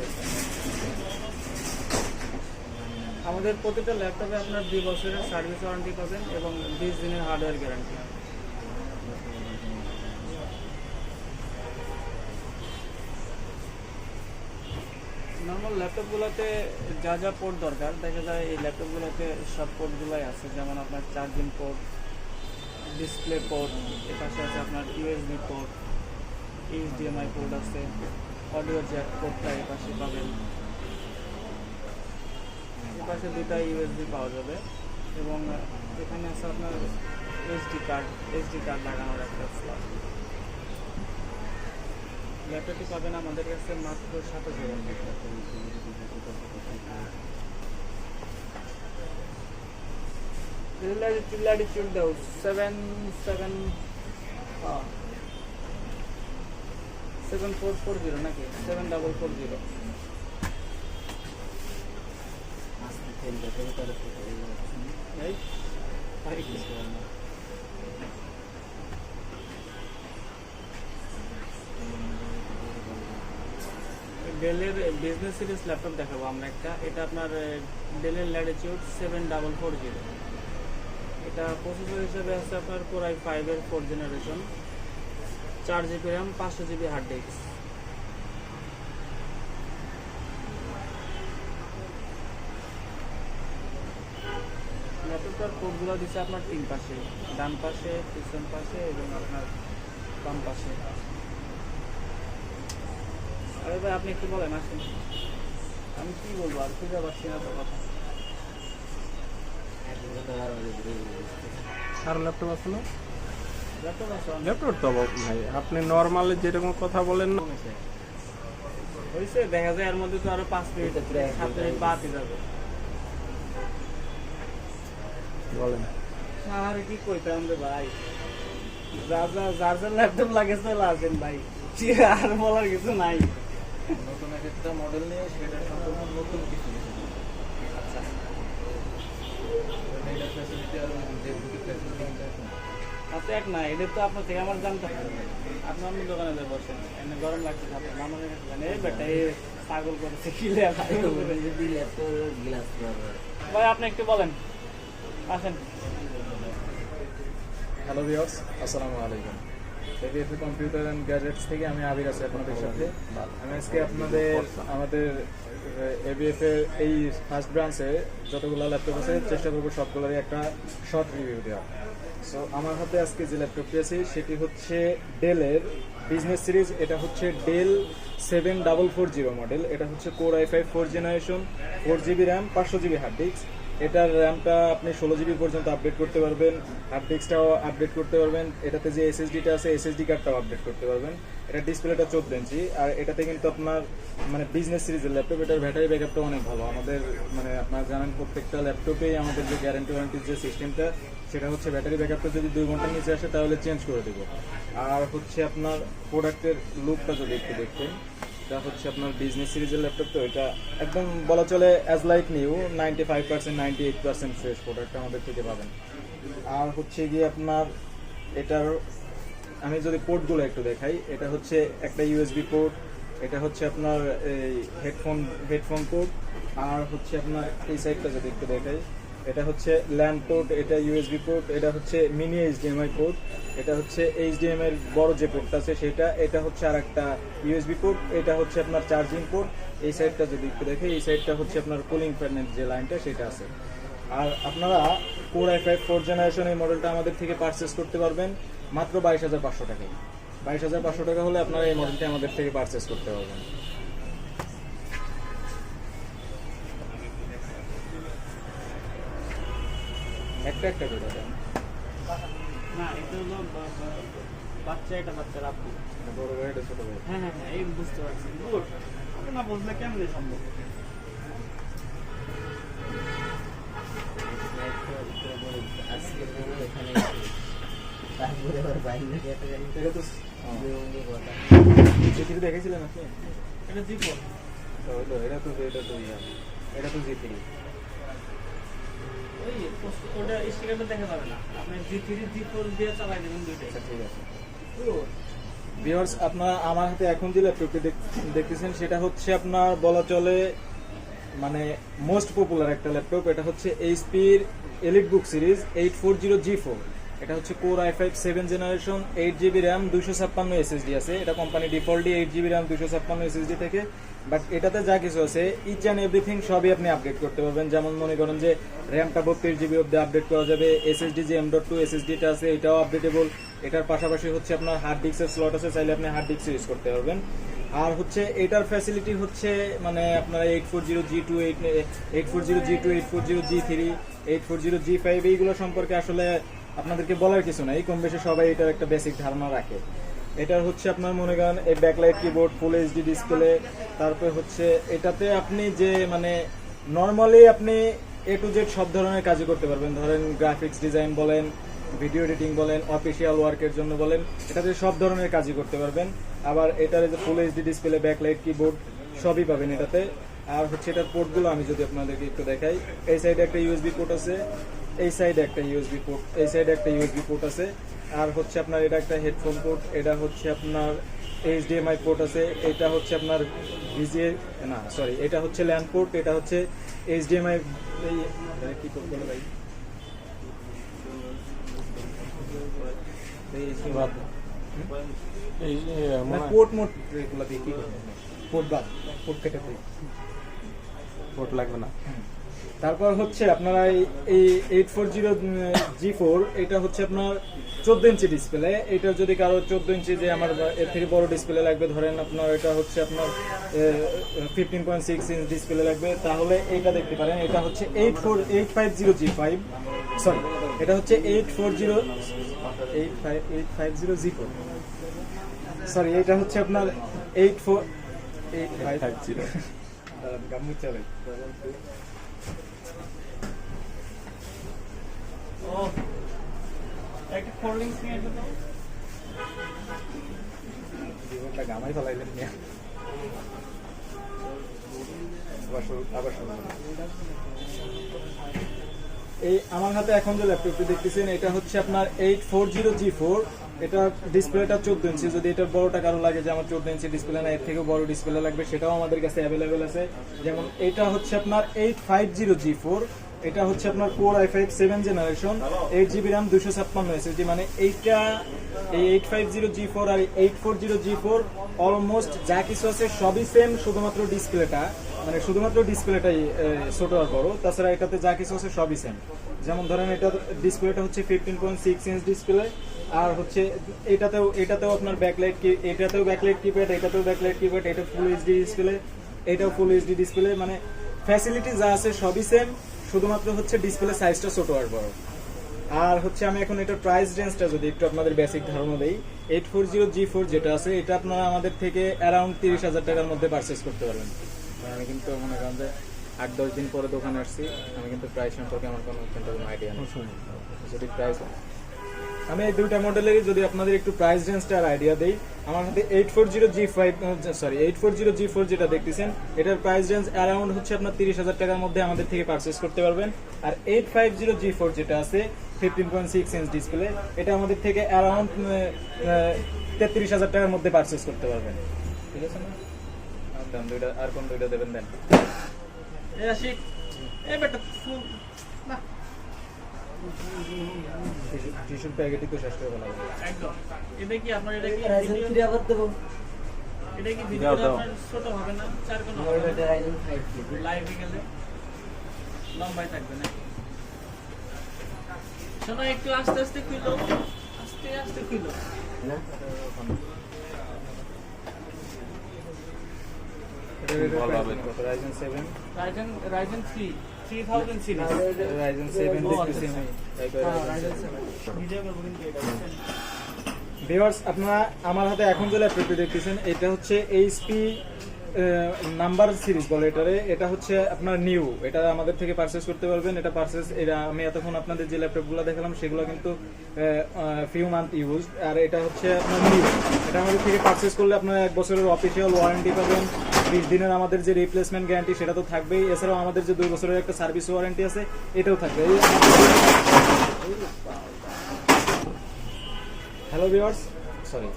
আমাদের প্রতিটা ল্যাপটপে আপনার 2 বছরের সার্ভিস ওয়ারেন্টি পাবেন এবং 20 দিনের হার্ডওয়্যার গ্যারান্টি। নর্মাল ল্যাপটপগুলোতে যা যা পোর্ট দরকার দেখা যায় এই ল্যাপটপগুলোতে সব পোর্টগুলোই আছে। যেমন আপনার চার্জিং পোর্ট, ডিসপ্লে পোর্ট, এর পাশে আছে আপনার USB পোর্ট, HDMI পোর্ট আছে, অডিও জ্যাক পোর্টটা এর পাশে পাবেন। এর পাশে 2টা USB পাওয়া যাবে এবং এখানে আছে আপনার SD কার্ড লাগানোর একটা স্লট। ল্যাপটপটি পাবেন আমাদের কাছে মাত্র 7,000 টাকা। ল্যাটিটিউড দাও 7440 নাকি 7440। ডেলের বিজনেস সিরিজ ল্যাপটপ দেখাবো আমরা একটা। এটা আপনার ডেলের ল্যাটিটিউড 7440। এটা প্রসেসর হিসেবে আছে আপনার কোরাই 5-এর 4th generation, 4GB RAM, 500GB hard disk. ল্যাপটপটার পোর্টগুলো দিচ্ছে আপনার 3 পাশে, ডান পাশে, পিছন পাশে এবং আপনার বাম পাশে। আরে ভাই আপনি একটু বলেন, আসেন। আমি কি বলবো আর খুঁজে পাচ্ছি না তো কথা। আর ল্যাপটপ আছে না? ল্যাপটপ আছে অনেক। ল্যাপটপ তো ভাই আপনি নর্মাল যেরকম কথা বলেন না, হয়েছে দেখা যায় এর মধ্যে তো আরো 5 মিনিট 7 মিনিট বাদই যাবে। বলেন। আর কি কইতাম রে ভাই, যার ল্যাপটপ লাগে চলে আসেন ভাই, কি আর বলার কিছু নাই। নতুন একটা মডেল নিয়ে সেটা সম্পূর্ণ নতুন কিছু। আচ্ছা এটা ফ্যাসিলিটি আর যে বুকিং ফ্যাসিলিটি আচ্ছা এক না, এটা তো আপনার থেকে আমার জানতে হবে। আপনি অন্য দোকানে যে বসেন এনে গরম লাগছে আপনার আমাদের কাছে জানেন এই বেটা এই পাগল করেছে কি লে ভাই আপনি একটু বলেন, আসেন। হ্যালো ভিউয়ার্স, আসসালামু আলাইকুম। এবিএফ কম্পিউটার অ্যান্ড গ্যাজেটস থেকে আমি আবির আছি আপনাদের সাথে। আমি আজকে আমাদের এবিএফ এর এই ফার্স্ট ব্রাঞ্চে যতগুলো ল্যাপটপ আছে চেষ্টা করবো সবগুলোরই একটা শর্ট রিভিউ দেওয়া। সো আমার হাতে আজকে যে ল্যাপটপটি আছে সেটি হচ্ছে ডেলের বিজনেস সিরিজ। এটা হচ্ছে ডেল 7440 মডেল। এটা হচ্ছে core i5 4th generation, 4GB RAM, 500GB hard disk. এটার র্যামটা আপনি 16GB পর্যন্ত আপডেট করতে পারবেন, হার্ড ডিস্কটাও আপডেট করতে পারবেন। এটাতে যে এসএসডিটা আছে এসএসডি কার্ডটাও আপডেট করতে পারবেন। এটা ডিসপ্লেটা 14 ইঞ্চি আর এটাতে কিন্তু আপনার মানে বিজনেস সিরিজের ল্যাপটপ, এটার ব্যাটারি ব্যাকআপটা অনেক ভালো। আমাদের মানে আপনারা জানেন প্রত্যেকটা ল্যাপটপেই আমাদের যে গ্যারান্টি ওয়ারেন্টির যে সিস্টেমটা সেটা হচ্ছে ব্যাটারি ব্যাকআপটা যদি 2 ঘন্টার নিচে আসে তাহলে চেঞ্জ করে দেবো। আর হচ্ছে আপনার প্রোডাক্টের লুকটা যদি একটু দেখতেন, এটা হচ্ছে আপনার বিজনেস সিরিজের ল্যাপটপ, তো এটা একদম বলা চলে as like new 95% 98% fresh product আমাদের থেকে পাবেন। আর হচ্ছে গিয়ে আপনার এটার আমি যদি পোর্টগুলো একটু দেখাই, এটা হচ্ছে একটা ইউএসবি পোর্ট, এটা হচ্ছে আপনার এই হেডফোন পোর্ট, আর হচ্ছে আপনার এই সাইডটা যদি একটু দেখাই, এটা হচ্ছে ল্যান্ড পোর্ট, এটা ইউএসবি পোর্ট, এটা হচ্ছে মিনি এইচডিএমআই পোর্ট, এটা হচ্ছে এইচডিএমআই এর বড় যে পোর্টটা আছে সেটা, এটা হচ্ছে আর একটা ইউএসবি পোর্ট, এটা হচ্ছে আপনার চার্জিং পোর্ট। এই সাইডটা যদি একটু দেখে, এই সাইডটা হচ্ছে আপনার কুলিং ফ্যানের যে লাইনটা সেটা আছে। আর আপনারা কোর i5 4th জেনারেশন এই মডেলটা আমাদের থেকে পারচেস করতে পারবেন মাত্র 22,500 টাকায়। 22,500 টাকা হলে আপনারা এই মডেলটি আমাদের থেকে পারচেস করতে পারবেন। একটা করে দেন। না এটা হলো বাচ্চা, এটা বাচ্চার আপু। বড় ভাই এটা ছোট ভাই। হ্যাঁ হ্যাঁ হ্যাঁ, এই বুঝতে পারছি। গুড, না বুঝলে কেমনে সম্ভব? এটা তো জিথ্রি দেখেছিলেন আপনি? এটা জিপো। হলো এটা তো এটা তো জিথ্রি। ওই ওটা স্টিকারটা দেখা যাবে না, আপনি জি3 জি4 দিয়ে চালাই দেবেন দুইটাই। আচ্ছা ঠিক আছে। ভিউয়ার্স, আপনারা আমার হাতে এখন যে ল্যাপটপটি দেখতেছেন সেটা হচ্ছে আপনার বলা চলে মানে মোস্ট পপুলার একটা ল্যাপটপ। এটা হচ্ছে এইচপির এলিটবুক সিরিজ 840G4। এটা হচ্ছে core i5 7 generation, 8GB RAM, 256 SSD আছে। এটা company defaultly 8GB RAM 256 SSD থেকে, বাট এটাতে যা কিছু আছে ইচ অ্যান্ড এভরিথিং সবই আপনি আপডেট করতে পারবেন। যেমন মনে করেন যে র্যামটা 32GB অব্দি আপডেট করা যাবে, SSD যে M.2 SSDটা আছে এটাও আপডেটেবল। এটার পাশাপাশি হচ্ছে আপনার হার্ড ডিস্কের স্লট আছে, চাইলে আপনি হার্ড ডিস্ক ইউজ করতে পারবেন। আর হচ্ছে এটার ফ্যাসিলিটি হচ্ছে মানে আপনারা 840G2, 840G3, 840G5 এইগুলো সম্পর্কে আসলে আপনাদেরকে বলার কিছু নাই, কম বেশি সবাই এটার একটা বেসিক ধারণা রাখে। এটার হচ্ছে আপনার মনে করেন এই ব্যাকলাইট কিবোর্ড, ফুল এইচডি ডিসপ্লে, তারপরে হচ্ছে এটাতে আপনি যে মানে নর্মালি আপনি A to Z সব ধরনের কাজই করতে পারবেন। ধরেন গ্রাফিক্স ডিজাইন বলেন, ভিডিও এডিটিং বলেন, অফিসিয়াল ওয়ার্কের জন্য বলেন, এটাতে সব ধরনের কাজই করতে পারবেন। আবার এটার যে ফুল এইচডি ডিসপ্লে, ব্যাকলাইট কিবোর্ড সবই পাবেন এটাতে। আর হচ্ছে এটার পোর্টগুলো আমি যদি আপনাদেরকে একটু দেখাই, এই সাইডে একটা ইউএসবি পোর্ট আছে, এই সাইডে একটা ইউএসবি পোর্ট, এই সাইডে একটা ইউএসবি পোর্ট আছে। আর হচ্ছে আপনার এটা একটা হেডফোন পোর্ট, এটা হচ্ছে আপনার HDMI পোর্ট আছে, এটা হচ্ছে আপনার ভিজিএ না সরি এটা হচ্ছে ল্যান্ড পোর্ট, এটা হচ্ছে HDMI কি পোর্ট বলে ভাই এই পোর্ট মোড এগুলো দিয়ে কি করবেন? পোর্ট বাদ, পোর্ট কেটে দিই, ভোট লাগবে না। তারপর হচ্ছে আপনারা এই 840G4 এটা হচ্ছে আপনার 14 ইঞ্চি ডিসপ্লে। এটা যদি কারো 14 ইঞ্চি যে আমার এর থেকে বড় ডিসপ্লে লাগবে, ধরেন আপনার এটা হচ্ছে আপনার 15.6 ইঞ্চ ডিসপ্লে লাগবে, তাহলে এটা দেখতে পারেন। এটা হচ্ছে 850G5 সরি এটা হচ্ছে 850G4 সরি এটা হচ্ছে আপনার 850 গামু চলে ও একটা ফোল্ডিং নিয়ে আসো তো। জীবনটা গামাই ফেলাইলেন মিয়া। আবার শুনুন, এই আমার হাতে এখন যে ল্যাপটপটি দেখতেছেন এটা হচ্ছে আপনার 840G4। এটা ডিসপ্লেটা 14 ইঞ্চি। যদি এটার বড়টা কারো লাগে যে আমার 14 ইঞ্চি ডিসপ্লে না, এর থেকেও বড় ডিসপ্লে লাগবে, সেটাও আমাদের কাছে অ্যাভেলেবেল আছে। যেমন এটা হচ্ছে আপনার 850G4, এটা হচ্ছে আপনার core i5 7 generation, 8GB RAM, 256 SSD। মানে এইটা এই 850G4 আর 840G4 অলমোস্ট যা কিছু আছে সবই সেম, শুধুমাত্র ডিসপ্লেটা মানে শুধুমাত্র ডিসপ্লেটাই ছোট আর বড়, তাছাড়া এটাতে যা কিছু আছে সবই সেম। যেমন ধরেন এটা ডিসপ্লেটা হচ্ছে 15.6 ইঞ্চ ডিসপ্লে, আর হচ্ছে এটাতেও আপনার ব্যাকলাইট কি, এটাতেও ব্যাকলাইট কিপ্যাড, এটাতেও ব্যাকলাইট কিপ্যাড, এটা ফুল এইচডি ডিসপ্লে, এটাও ফুল এইচডি ডিসপ্লে। মানে ফ্যাসিলিটি যা আছে সবই সেম, শুধুমাত্র হচ্ছে ডিসপ্লে সাইজটা ছোট আর বড়। আর হচ্ছে আমি এখন এটার প্রাইস রেঞ্জটা যদি একটু আপনাদের বেসিক ধারণা দেই, 840G4 যেটা আছে এটা আপনারা আমাদের থেকে অ্যারাউন্ড 30,000 টাকার মধ্যে পারচেস করতে পারবেন। আমি কিন্তু মনে করেন যে 8-10 দিন পরে দোকানে আসছি, আমি কিন্তু প্রাইস সম্পর্কে আমার কোনো আইডিয়া নেই। যদি প্রাইস আমি এই দুইটা মডেলেরই যদি আপনাদের একটু প্রাইস রেঞ্জটার আইডিয়া দেই, আমার হাতে 840G4 যেটা দেখতেছেন এটার প্রাইস রেঞ্জ অ্যারাউন্ড হচ্ছে আপনার 30,000 টাকার মধ্যে আমাদের থেকে পারচেস করতে পারবেন। আর 850G4 যেটা আছে 15.6 ইঞ্চ ডিসপ্লে, এটা আমাদের থেকে অ্যারাউন্ড 33,000 টাকার মধ্যে পারচেস করতে পারবেন। ঠিক আছে না? আর কোন দুইটা দেবেন দেন। এই আশিক, এই বেটা না টিস্যুর প্যাকেটই তো শেষ করে ফেলা হবে। একদম। এটা কি আপনার এটা কি রাইজেন 3 আবার দেবো। এটা কি ভিডিও আপনার ছোট হবে না? 4 কোণ হবে না? এটা রাইজেন 5 লাইভে গেলে লম্বাই থাকবে না। শোনো একটু আস্তে আস্তে খুলো, আস্তে আস্তে খুলো। না রাইজেন 7 রাইজেন 3000 সিরিজ। রাইজেন 7 দেখতেছি আমি। ভিডিও করব কিন্তু এটা ভিউয়ার্স, আপনারা আমার হাতে এখন যে ল্যাপটপটি দেখতেছেন এটা হচ্ছে এইচপি নাম্বার সিরিজ বলে এটারে। এটা হচ্ছে আপনার নিউ, এটা আমাদের থেকে পারচেজ করতে পারবেন। এটা পারচেজ, এটা আমি এতক্ষণ আপনাদের যে ল্যাপটপগুলো দেখালাম সেগুলো কিন্তু ফিউ মান্থ ইউজ, আর এটা হচ্ছে আপনার নিউ। এটা আমাদের থেকে পারচেজ করলে আপনারা 1 বছরের অফিসিয়াল ওয়ারেন্টি পাবেন, 20 দিনের আমাদের যে রিপ্লেসমেন্ট গ্যারান্টি সেটা তো থাকবেই, এছাড়াও আমাদের যে 2 বছরের একটা সার্ভিস ওয়ারেন্টি আছে এটাও থাকবে। হ্যালো ভিউয়ার্স, সরি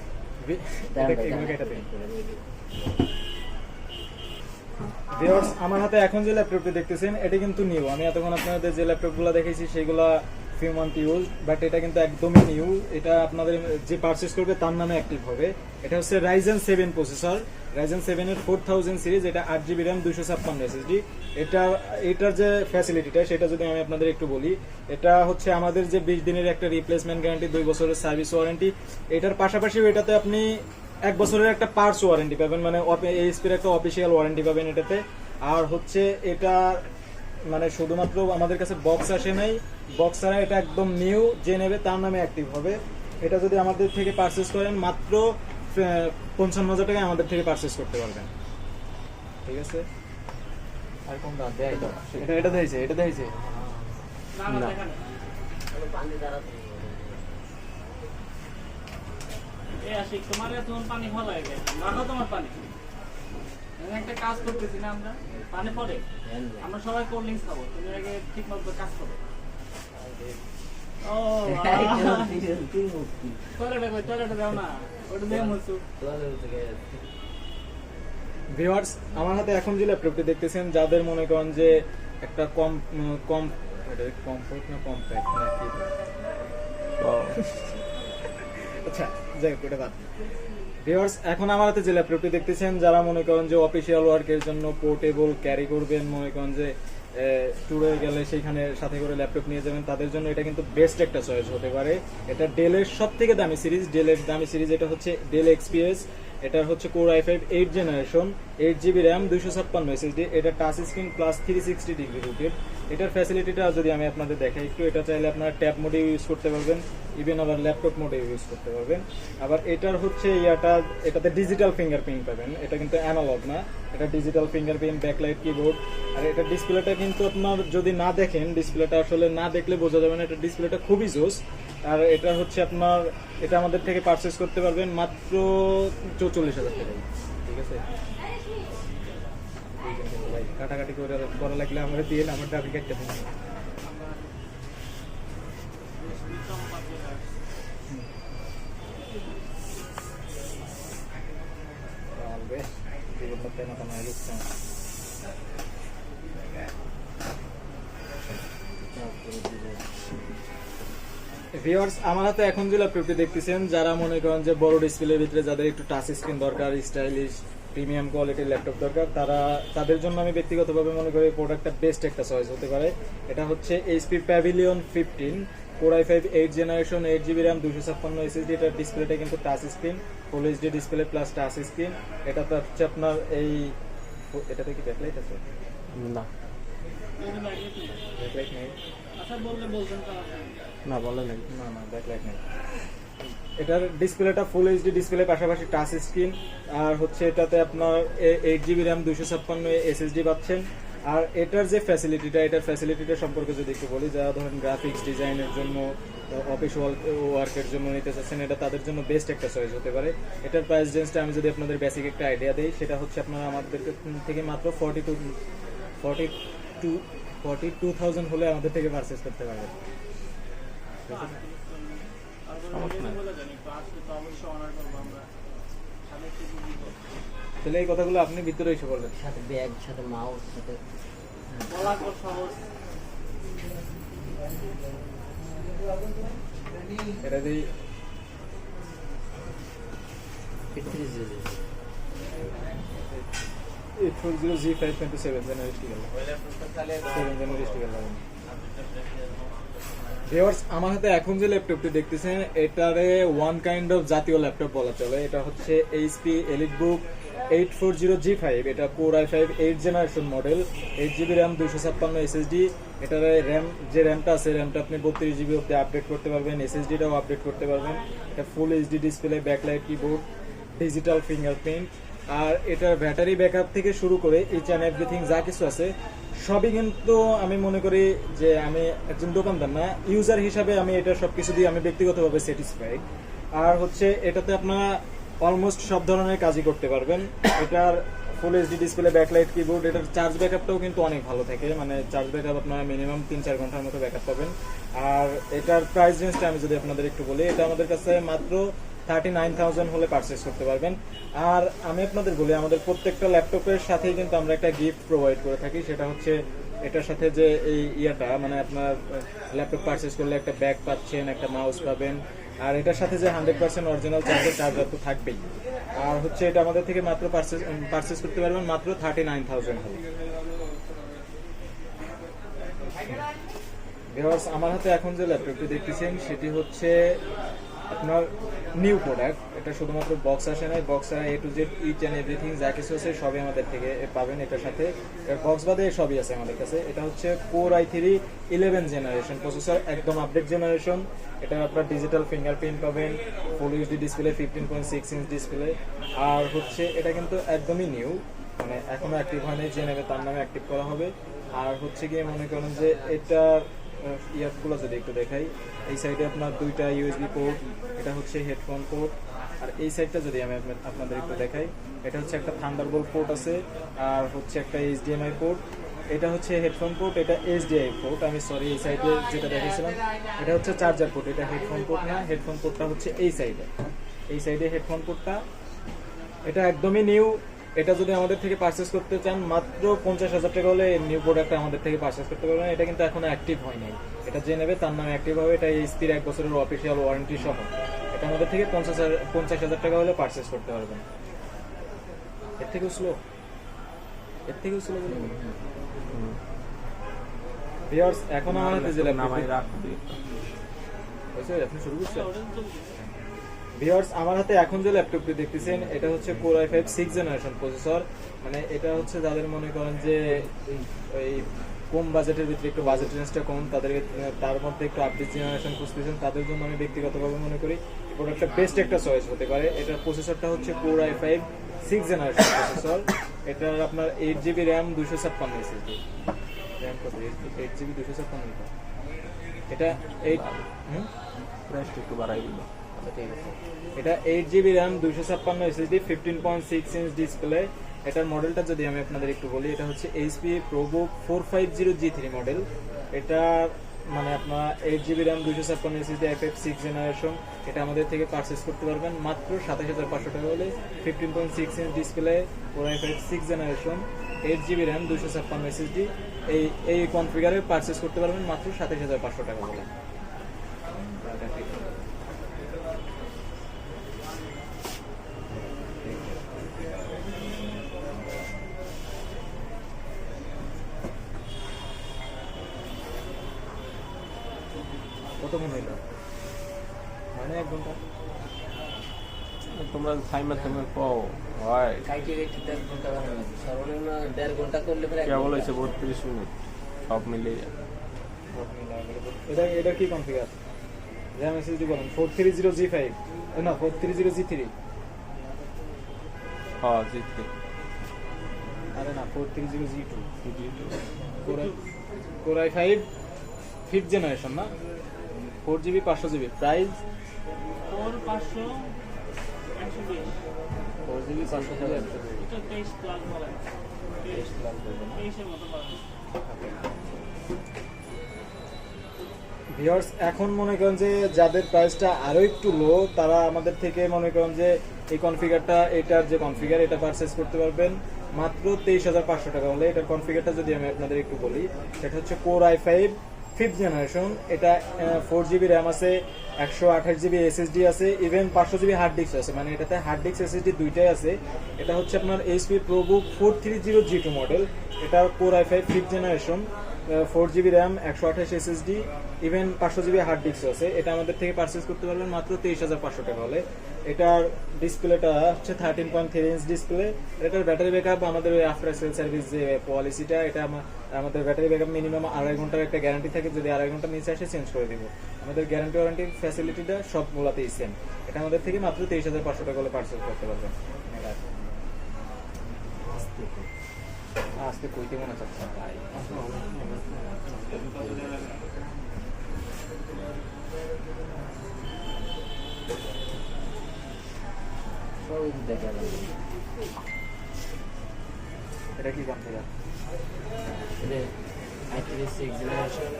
ভিউয়ার্স, আমার হাতে এখন যে ল্যাপটপটি দেখতেছেন এটা কিন্তু নিউ। আমি এতক্ষণ আপনাদের যে ল্যাপটপগুলো দেখেছি সেগুলো ফিউ মান্থ ইউজ, বাট এটা কিন্তু একদমই নিউ। এটা আপনাদের যে পারচেজ করবে তার নামে অ্যাক্টিভ হবে। এটা হচ্ছে Ryzen 7 প্রসেসর, Ryzen 7 এর 4000 সিরিজ। এটা 8GB RAM 256 SSD। এটার যে ফ্যাসিলিটিটা সেটা যদি আমি আপনাদের একটু বলি, এটা হচ্ছে আমাদের যে 20 দিনের একটা রিপ্লেসমেন্ট গ্যারান্টি, 2 বছরের সার্ভিস ওয়ারেন্টি। এটার পাশাপাশি এটাতে আপনি 1 বছরের একটা পার্টস ওয়ারেন্টি পাবেন, মানে এইচপির একটা অফিসিয়াল ওয়ারেন্টি পাবেন এটাতে। আর হচ্ছে এটা মানে শুধুমাত্র আমাদের কাছে বক্স আসে নাই, বক্স ছাড়া এটা একদম নিউ, যে নেবে তার নামে অ্যাক্টিভ হবে। এটা যদি আমাদের থেকে পারচেজ করেন মাত্র 55,000 টাকায় আমাদের থেকে পারচেজ করতে পারবেন। ঠিক আছে, আর কোনটা দেয় এটা এটা দিয়েছে, এটা দিয়েছে না এই আশিক, তোমার তোমার পানি ভালো লাগে, রাখো তোমার পানি। আমি একটা কাজ করতেছি না, আমরা পানি পরে আমরা সবাই কোল্ড ড্রিঙ্কস খাবো, তুমি আগে ঠিক মতো কাজ করো। ও টয়লেটে দাও না, ওটা দিয়ে মুছু। ভিউয়ার্স, আমার হাতে এখন যে ল্যাপটপটি দেখতেছেন, যাদের মনে করেন যে একটা কমফোর্ট না কম্প্যাক্ট না কি, আচ্ছা যাই হোক এটা বাদ। ভিউয়ার্স, এখন আমার হাতে যে ল্যাপটপটি দেখতেছেন, যারা মনে করেন যে অফিসিয়াল ওয়ার্কের জন্য পোর্টেবল ক্যারি করবেন, মনে করেন যে ট্যুরে গেলে সেইখানে সাথে করে ল্যাপটপ নিয়ে যাবেন, তাদের জন্য এটা কিন্তু বেস্ট একটা চয়েস হতে পারে। এটা ডেলের সব থেকে দামি সিরিজ, ডেলের দামি সিরিজ এটা হচ্ছে ডেল এক্সপিএস। এটার হচ্ছে core i5 8 generation, 8GB RAM 256 SSD। এটা touch screen plus 360 degree rotate. এটার ফ্যাসিলিটিটা যদি আমি আপনাদের দেখাই একটু, এটা চাইলে আপনারা ট্যাব মোডে ইউজ করতে পারবেন, ইভেন আবার ল্যাপটপ মোডে ইউজ করতে পারবেন। আবার এটার হচ্ছে এটাতে ডিজিটাল ফিঙ্গারপ্রিন্ট পাবেন, এটা কিন্তু অ্যানালগ না, এটা ডিজিটাল ফিঙ্গারপ্রিন্ট, ব্যাকলাইট কিবোর্ড। আর এটা ডিসপ্লেটা কিন্তু আপনার যদি না দেখেন, ডিসপ্লেটা আসলে না দেখলে বোঝা যাবে না, এটা ডিসপ্লেটা খুবই জোস। আর এটা হচ্ছে আপনার, এটা আমাদের থেকে পারচেজ করতে পারবেন মাত্র 44,000 টাকায়। ঠিক আছে, কাটাকাটি করে করা লাগলে আমার দিয়ে আমার দাবি কাটতে হবে। ভিউয়ার্স, আমার হাতে এখন যে ল্যাপটপটি দেখতেছেন, যারা মনে করেন যে বড় ডিসপ্লের ভিতরে যাদের একটু টাচ স্ক্রিন দরকার, স্টাইলিশ প্রিমিয়াম কোয়ালিটির ল্যাপটপ দরকার, তাদের জন্য আমি ব্যক্তিগতভাবে মনে করি প্রোডাক্টটা বেস্ট একটা চয়েস হতে পারে। এটা হচ্ছে HP Pavilion 15 Core i5 8 generation, 8GB RAM 256 SSD। এটার ডিসপ্লেটা কিন্তু টাচ স্ক্রিন, ফুল HD display plus touch screen. এটাতে হচ্ছে আপনার এটাতে কি ব্যাকলাইট আছে? না ব্যাকলাইট নেই, আচ্ছা বললে বলবেন তো। না বলে নাই, না ব্যাকলাইট নেই। এটার ডিসপ্লেটা ফুল এইচডি ডিসপ্লে, পাশাপাশি টাচ স্ক্রিন। আর হচ্ছে এটাতে আপনার 8GB RAM 256 SSD পাচ্ছেন। আর এটার যে ফ্যাসিলিটিটা সম্পর্কে যদি একটু বলি, যারা ধরেন গ্রাফিক্স ডিজাইনের জন্য, অফিস ওয়ার্কের জন্য নিতে চাচ্ছেন, এটা তাদের জন্য বেস্ট একটা চয়েস হতে পারে। এটার প্রাইস রেঞ্জটা আমি যদি আপনাদের বেসিক একটা আইডিয়া দিই, সেটা হচ্ছে আপনারা আমাদের থেকে মাত্র 42,000 হলে আমাদের থেকে পারচেস করতে পারবেন। তাহলে এই কথাগুলো আপনি ভিতরে এসে বলবেন, সাথে ব্যাগ, সাথে মাউস, সাথে বলা কত সহজ। এটা দিয়ে 840G527 ভিউয়ার্স, আমার হাতে এখন যে ল্যাপটপটি দেখতেছেন, এটারে ওয়ান কাইন্ড অফ জাতীয় ল্যাপটপ বলা চলে। এটা হচ্ছে HP EliteBook 840G5, এটা core i5 8 generation model, 8GB RAM, 256 SSD। এটার র্যাম, যে র্যামটা আছে র্যামটা আপনি 32GB অব্দি আপডেট করতে পারবেন, SSDটাও আপডেট করতে পারবেন। এটা full HD display, backlight keyboard, digital fingerprint. আর এটার ব্যাটারি ব্যাকআপ থেকে শুরু করে ইচ অ্যান্ড এভরিথিং যা কিছু আছে সবই কিন্তু আমি মনে করি যে আমি একজন দোকানদার না, ইউজার হিসাবে আমি এটা সবকিছু দিয়ে আমি ব্যক্তিগতভাবে স্যাটিসফাইড। আর হচ্ছে এটাতে আপনারা অলমোস্ট সব ধরনের কাজই করতে পারবেন। এটার ফুল এইচডি ডিসপ্লে, ব্যাকলাইট কিবোর্ড, এটার চার্জ ব্যাকআপটাও কিন্তু অনেক ভালো থাকে, মানে চার্জ ব্যাকআপ আপনারা মিনিমাম 3-4 ঘন্টার মতো ব্যাকআপ পাবেন। আর এটার প্রাইস রেঞ্জটা আমি যদি আপনাদের একটু বলি, এটা আমাদের কাছে মাত্র 39,000 হলে পারচেস করতে পারবেন। আর আমি আপনাদের বলি, আমাদের প্রত্যেকটা ল্যাপটপের সাথেই কিন্তু আমরা একটা গিফট প্রোভাইড করে থাকি, সেটা হচ্ছে এটার সাথে যে এই ইয়াটা, মানে আপনার ল্যাপটপ পারচেস করলে একটা ব্যাগ পাচ্ছেন, একটা মাউস পাবেন, আর এটার সাথে যে 100% অরিজিনাল চার্জার তো থাকবেই। আর হচ্ছে এটা আমাদের থেকে মাত্র পারচেস করতে পারবেন মাত্র 39,000 হলে। ভিউয়ার্স, আমার হাতে এখন যে ল্যাপটপটি দেখতেছেন সেটি হচ্ছে আপনার নিউ প্রোডাক্ট। এটা শুধুমাত্র বক্স আসে নাই, box A to Z each and everything যা কিছু আছে সবই আমাদের থেকে পাবেন এটার সাথে। বক্স বাদে সবই আছে আমাদের কাছে। এটা হচ্ছে কোর i3 11 জেনারেশন প্রসেসর, একদম আপডেট জেনারেশন। এটা আপনার ডিজিটাল ফিঙ্গারপ্রিন্ট পাবেন, full HD display, 15.6 inch display. আর হচ্ছে এটা কিন্তু একদমই নিউ, মানে এখনো অ্যাক্টিভ হয়নি, যে নেবে তার নামে অ্যাক্টিভ করা হবে। আর হচ্ছে গিয়ে মনে করেন যে এটার ইয়ারগুলো যদি একটু দেখাই, এই সাইডে আপনার 2টা ইউএসবি পোর্ট, এটা হচ্ছে হেডফোন পোর্ট। আর এই সাইডটা যদি আমি আপনাদের একটু দেখাই, এটা হচ্ছে একটা থান্ডারবোল্ট পোর্ট আছে, আর হচ্ছে একটা এইচডিএমআই পোর্ট। এটা হচ্ছে হেডফোন পোর্ট, এটা এইচডিআই পোর্ট। আমি সরি, এই সাইডে যেটা দেখেছিলাম এটা হচ্ছে চার্জার পোর্ট, এটা হেডফোন পোর্ট না। হেডফোন পোর্টটা হচ্ছে এই সাইডে হেডফোন পোর্টটা। এটা একদমই নিউ। এটা যদি আমাদের থেকে পারচেস করতে চান মাত্র 50,000 টাকা হলে নিউ প্রোডাক্টটা আমাদের থেকে পারচেস করতে পারবেন। এটা কিন্তু এখনো অ্যাক্টিভ হয় নাই, এটা যে নেবে তার নামে অ্যাক্টিভ হবে। এটা এইচপির 1 বছরের অফিসিয়াল ওয়ারেন্টি সহ। এটা আমাদের থেকে 50,000 টাকা হলে পারচেস করতে পারবেন। এর থেকেও স্লো ভিউয়ার্স, এখন আমার হাতে যে নামাই ল্যাপটপ রাখবি। আপনি শুরু করছেন। ভিউয়ার্স, আমার হাতে এখন যে ল্যাপটপটি দেখতেছেন এটা হচ্ছে কোর i5 6 জেনারেশন প্রসেসর। মানে এটা হচ্ছে যাদের মনে করেন যে ওই কম বাজেটের ভিতরে, একটু বাজেট রেঞ্জটা কম, তাদেরকে তার মধ্যে একটু আপডেট জেনারেশন খুঁজতেছেন, তাদের জন্য আমি ব্যক্তিগতভাবে মনে করি প্রোডাক্টটা বেস্ট একটা চয়েস হতে পারে। এটার প্রসেসরটা হচ্ছে কোর i5 6 জেনারেশন প্রসেসর। এটার আপনার 8GB র্যাম, 256 SSD। র্যাম কত? 8GB 256। এটা 8 প্রাইসটা একটু বাড়াই দিল। এটা 8GB RAM, 256 SSD, 15.6 inch display. এটার মডেলটা যদি আমি আপনাদের একটু বলি, এটা হচ্ছে HP ProBook 450G3 মডেল। এটা মানে আপনার 8GB RAM, 256 SSD, i5 6 generation. এটা আমাদের থেকে পারচেস করতে পারবেন মাত্র 27,500 টাকা হলে। 15.6 inch display, Core i5 6 generation, 8GB RAM, 256 SSD। এই কনফিগারে পারচেস করতে পারবেন মাত্র 27,500 টাকা হলে। কতক্ষণ হইল? মানে 1 ঘন্টা। তোমরা থাইমার পাও হয় কাইটে 1 ঘন্টা বানানো লাগে, সর্বনিম্ন 1.5 ঘন্টা করলে পরে কেবল হয়েছে 32 মিনিট সব মিলিয়ে। এটা কি কনফিগার? র্যাম এসএসডি বলেন 430G5 না 430G3। হ্যাঁ জিততে আরে না 430G2। জিততে Core i5 5th জেনারেশন না, 4GB 500GB। Price 4GB 500 4GB 500GB। এটা 23 প্লাস বলা 23 প্লাস বলবো না, 23 এর মতো পাবেন। ভিউয়ার্স, এখন মনে করেন যে যাদের প্রাইসটা আরো একটু লো, তারা আমাদের থেকে মনে করেন যে এই কনফিগারটা, এটার যে কনফিগার এটা পারচেজ করতে পারবেন মাত্র 23,500 টাকা হলে। এটার কনফিগারটা যদি আমি আপনাদের একটু বলি, সেটা হচ্ছে Core i5 5th জেনারেশন। এটা 4GB র্যাম আছে, 128GB SSD আছে, ইভেন 500GB হার্ড ডিস্ক আছে। মানে এটাতে হার্ড ডিস্ক SSD দুইটাই আছে। এটা হচ্ছে আপনার HP ProBook 430G2 মডেল। এটা Core i5 5th generation. 4GB ram, 128 SSD, even 500GB hard disk আছে। এটা আমাদের থেকে পারচেজ করতে পারবেন মাত্র 23,500 টাকা হলে। এটার ডিসপ্লেটা হচ্ছে 13.3 ইঞ্চ ডিসপ্লে। এটার ব্যাটারি ব্যাকআপ আমাদের আফটার সেল সার্ভিস যে পলিসিটা, এটা আমাদের ব্যাটারি ব্যাকআপ মিনিমাম 2.5 ঘন্টার একটা গ্যারান্টি থাকে, যদি 2.5 ঘন্টা নিচে আসে চেঞ্জ করে দিব। আমাদের গ্যারান্টি ওয়ারেন্টি ফ্যাসিলিটিটা সবগুলোতেই সেম। এটা আমাদের থেকে মাত্র 23,500 টাকা হলে পারচেজ করতে পারবেন। আজকে কইতে মনে চাচ্ছে ভাই। সবই দেখা যাবে। এটা কি কনফিগার? এটা i3 6 জেনারেশন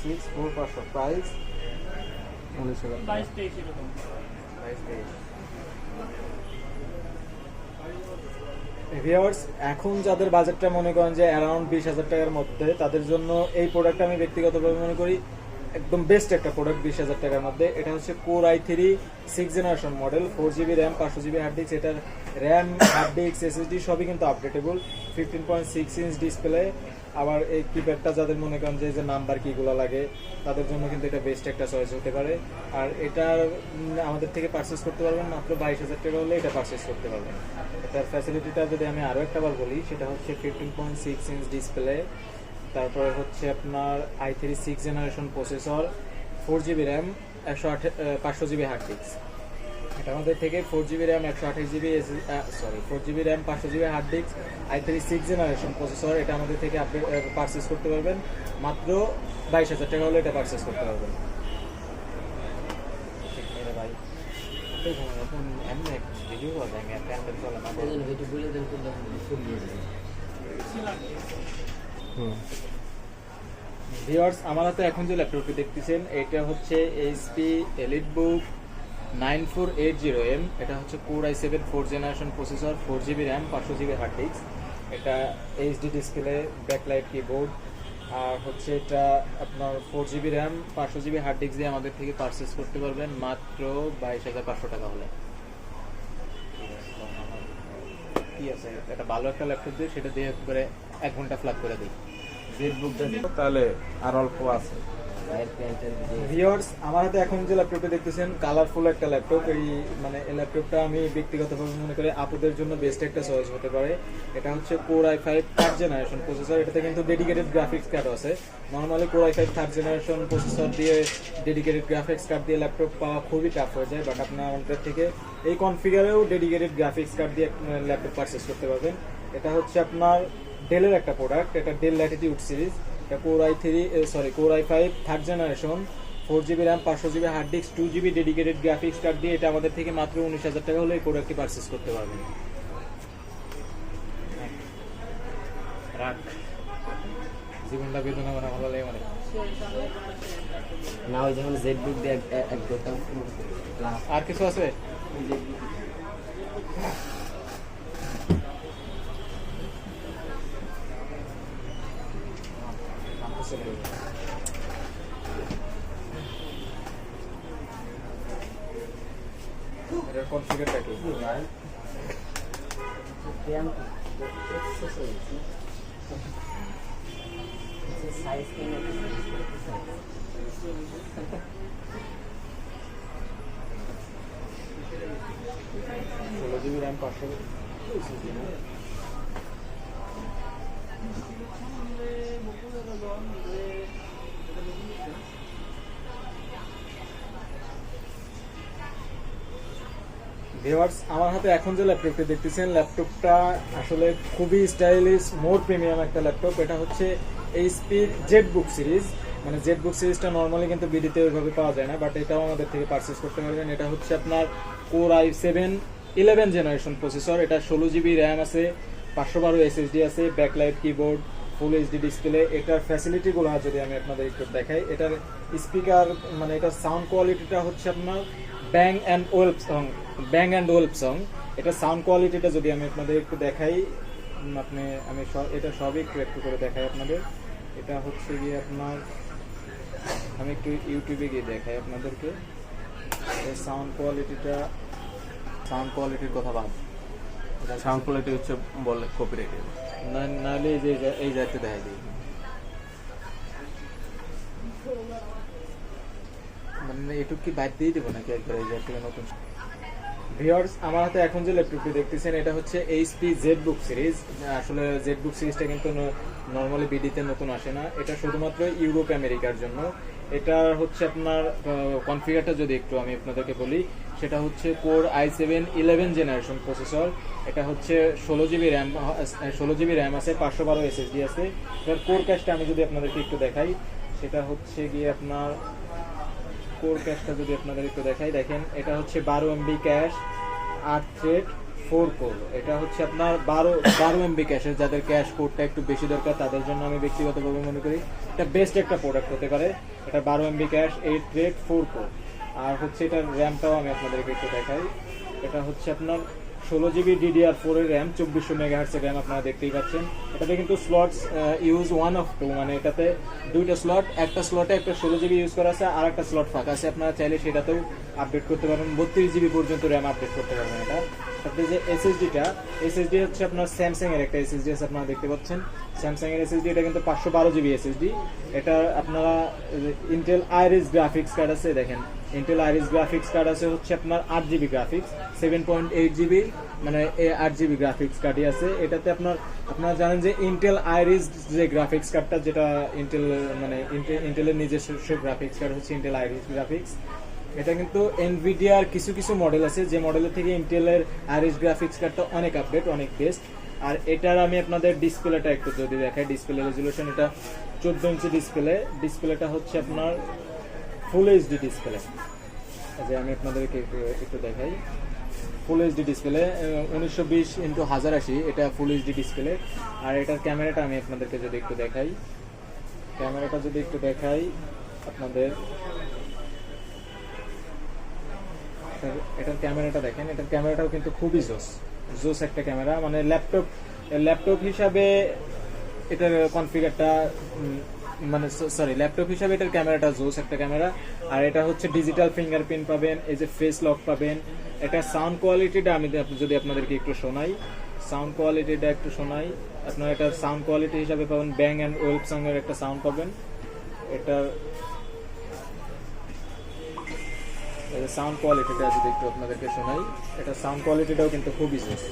6 4500 প্রাইস 19,000 ভিউয়ার্স, এখন যাদের বাজেটটা মনে করেন যে অ্যারাউন্ড 20,000 টাকার মধ্যে, তাদের জন্য এই প্রোডাক্টটা আমি ব্যক্তিগতভাবে মনে করি একদম বেস্ট একটা প্রোডাক্ট 20,000 টাকার মধ্যে। এটা হচ্ছে core i3 6 generation model, 4GB RAM, 500GB hard disk. এটার র্যাম, হার্ড ডিস্ক, এসএসডি সবই কিন্তু আপডেটেবল। 15.6 inch display. আবার এই কিপ্যাডটা যাদের মনে করেন যে নাম্বার কিগুলো লাগে, তাদের জন্য কিন্তু এটা বেস্ট একটা চয়েস হতে পারে। আর এটার আমাদের থেকে পারচেস করতে পারবেন মাত্র 22,000 টাকা হলে এটা পারচেস করতে পারবেন। এটার ফ্যাসিলিটিটা যদি আমি আরও একটাবার বলি, সেটা হচ্ছে 15.6 ইঞ্চ ডিসপ্লে, তারপরে হচ্ছে আপনার i3 6 generation processor, 4GB RAM, 500GB hard disk. এটা আমাদের থেকে 4GB ram, 4GB RAM, 500GB hard disk, i3 6 generation processor, এটা আমাদের থেকে আপনি পারচেস করতে পারবেন মাত্র 22,000 টাকা হলে এটা পারচেস করতে পারবেন। ভাই এমনি ভিডিও করবেন, চলে না একটু বলে দেন তো ফুল দিয়ে দেবেন। ভিউয়ার্স, আমার হাতে এখন যে ল্যাপটপটি দেখতেছেন, এটা হচ্ছে HP EliteBook 9480M। এটা হচ্ছে core i7 4 generation processor, 4GB RAM, 500GB hard disk. এটা HD ডিসপ্লে, ব্যাকলাইট কিবোর্ড, আর হচ্ছে এটা আপনার 4GB RAM, 500GB hard disk দিয়ে আমাদের থেকে পারচেস করতে পারবেন মাত্র 22,500 টাকা হলে। কি আছে, এটা ভালো একটা ল্যাপটপ দিয়ে সেটা দিয়ে করে 1 ঘন্টা ফ্ল্যাগ করে দিই। তাহলে আর অল্প আছে। ভিউয়ার্স, আমার হাতে এখন যে ল্যাপটপটা দেখতেছেন কালারফুল একটা ল্যাপটপ। এই ল্যাপটপটা আমি ব্যক্তিগতভাবে মনে করি আপুদের জন্য বেস্ট একটা চয়েস হতে পারে। এটা হচ্ছে core i5 3rd generation processor. এটাতে কিন্তু ডেডিকেটেড গ্রাফিক্স কার্ড আছে। Normally core i5 3rd generation processor দিয়ে ডেডিকেটেড গ্রাফিক্স কার্ড দিয়ে ল্যাপটপ পাওয়া খুবই টাফ হয়ে যায়, বাট আপনার আমাদের থেকে এই কনফিগারেও ডেডিকেটেড গ্রাফিক্স কার্ড দিয়ে ল্যাপটপ পারচেস করতে পারবেন। এটা হচ্ছে আপনার ডেলের একটা প্রোডাক্ট, এটা ডেল ল্যাটিটিউড সিরিজ। এটা core i5 3rd generation, 4GB RAM, 500GB hard disk, 2GB dedicated graphics card দিয়ে এটা আমাদের থেকে মাত্র 19,000 টাকা হলে এই প্রোডাক্টটি পারচেস করতে পারবেন। রাখ, জীবনটা বেদনা মানে ভালো লাগে মানে। না ওই যখন জেডবুক দিয়ে এক ঘন্টা আর কিছু আছে? এটার কনফিগারটা কি? সাইজ কিনে 16GB র্যাম, 500 ভিউয়ার্স, আমার হাতে এখন যে ল্যাপটপটি দেখতেছেন, ল্যাপটপটা আসলে খুবই স্টাইলিশ, মোর প্রিমিয়াম একটা ল্যাপটপ। এটা হচ্ছে HP জেটবুক সিরিজ। মানে জেটবুক সিরিজটা নর্মালি কিন্তু বিডিতে ওইভাবে পাওয়া যায় না, বাট এটাও আমাদের থেকে পারচেস করতে পারবেন। এটা হচ্ছে আপনার কোর i7 11 জেনারেশন প্রসেসর। এটা 16GB র্যাম আছে, 512 SSD আছে, ব্যাকলাইট কিবোর্ড, ফুল এইচডি ডিসপ্লে। এটার ফ্যাসিলিটিগুলো যদি আমি আপনাদের একটু দেখাই, এটার স্পিকার মানে এটার সাউন্ড কোয়ালিটিটা হচ্ছে আপনার ব্যাং অ্যান্ড ওয়েলভ সং। এটা সাউন্ড কোয়ালিটিটা যদি আমি আপনাদের একটু দেখাই, এটা সবই একটু করে দেখাই আপনাদের। এটা হচ্ছে গিয়ে আপনার, আমি একটু ইউটিউবে গিয়ে দেখাই আপনাদেরকে সাউন্ড কোয়ালিটির কথা বাদ। সাউন্ড কোয়ালিটি হচ্ছে বলে কপিরাইট। নাহলে এই যে এই জায়গাটা দেখা দিই, মানে এটুকু কি বাদ দিয়ে দেবো নাকি একবার এই জায়গা থেকে নতুন? ভিউয়ার্স, আমার হাতে এখন যে ল্যাপটপটি দেখতেছেন এটা হচ্ছে HP ZBook সিরিজ। আসলে ZBook সিরিজটা কিন্তু নর্মালি বিডিতে নতুন আসে না, এটা শুধুমাত্র ইউরোপ আমেরিকার জন্য। এটা হচ্ছে আপনার কনফিগারটা যদি একটু আমি আপনাদেরকে বলি, সেটা হচ্ছে কোর i7 11 জেনারেশন প্রসেসর। এটা হচ্ছে 16GB র্যাম আছে, 512 SSD আছে। এবার কোর ক্যাশটা আমি যদি আপনাদেরকে একটু দেখাই, সেটা হচ্ছে গিয়ে আপনার কোর ক্যাশটা যদি আপনাদের একটু দেখাই, দেখেন এটা হচ্ছে 12 MB ক্যাশ, 8 থ্রেড, 4 কোর। এটা হচ্ছে আপনার 12 MB ক্যাশের, যাদের ক্যাশ কোরটা একটু বেশি দরকার তাদের জন্য আমি ব্যক্তিগতভাবে মনে করি এটা বেস্ট একটা প্রোডাক্ট হতে পারে। এটা 12 MB ক্যাশ, 8 থ্রেড, 4 কোর। আর হচ্ছে এটার র্যামটাও আমি আপনাদেরকে একটু দেখাই। এটা হচ্ছে আপনার 16GB DDR4 এর র্যাম, 2400 MHz এর র্যাম, আপনারা দেখতেই পাচ্ছেন। এটাতে কিন্তু স্লটস ইউজ 1 of 2, মানে এটাতে দুইটা স্লট, একটা স্লটে একটা 16GB ইউজ করা আছে আর একটা স্লট ফাঁকা আছে। আপনারা চাইলে সেটাতেও আপডেট করতে পারবেন, 32GB পর্যন্ত র্যাম আপডেট করতে পারবেন। এটা সাথে যে এসএসডি হচ্ছে আপনার স্যামসাং এর একটা এসএসডি আছে, আপনারা দেখতে পাচ্ছেন স্যামসাং এর এসএসডি। এটা কিন্তু 512GB এসএসডি। এটা আপনারা ইন্টেল আইরিস গ্রাফিক্স কার্ড আছে, দেখেন ইন্টেল আইরিস গ্রাফিক্স কার্ড আছে হচ্ছে আপনার 8GB গ্রাফিক্স, 7.8GB, মানে 8GB গ্রাফিক্স কার্ডই আছে এটাতে। আপনারা জানেন যে ইন্টেল আইরিস যে গ্রাফিক্স কার্ডটা, যেটা ইন্টেল মানে ইন্টেলের নিজস্ব গ্রাফিক্স কার্ড হচ্ছে ইন্টেল আইরিস গ্রাফিক্স। এটা কিন্তু এনভিডিয়ার কিছু মডেল আছে, যে মডেলের থেকে ইন্টেলের আইরিস গ্রাফিক্স কার্ডটা অনেক আপডেট, অনেক বেস্ট। আর এটার আমি আপনাদের ডিসপ্লেটা একটু যদি দেখাই, ডিসপ্লে রেজুলেশন এটা 14 ইঞ্চি ডিসপ্লে। ডিসপ্লেটা হচ্ছে আপনার ফুল এইচডি ডিসপ্লে, যে আমি আপনাদেরকে একটু দেখাই। ফুল এইচডি ডিসপ্লে 1920x1080, এটা ফুল এইচডি ডিসপ্লে। আর এটার ক্যামেরাটা আমি আপনাদেরকে যদি একটু দেখাই, আপনাদের এটার ক্যামেরাটা দেখেন। এটার ক্যামেরাটাও কিন্তু খুবই জোস একটা ক্যামেরা, মানে ল্যাপটপ হিসাবে এটার কনফিগারটা মানে ল্যাপটপ হিসাবে এটার ক্যামেরাটা জোস একটা ক্যামেরা। আর এটা হচ্ছে ডিজিটাল ফিঙ্গারপ্রিন্ট পাবেন, এই যে ফেস লক পাবেন। এটা সাউন্ড কোয়ালিটিটা আমি যদি আপনাদেরকে একটু শোনাই, আপনারা এটার সাউন্ড কোয়ালিটি হিসাবে পাবেন ব্যাং অ্যান্ড ওয়েলসং এর একটা সাউন্ড পাবেন। এটার সাউন্ড কোয়ালিটিটা যদি একটু আপনাদেরকে শোনাই, এটা সাউন্ড কোয়ালিটিটাও কিন্তু খুবই জোস।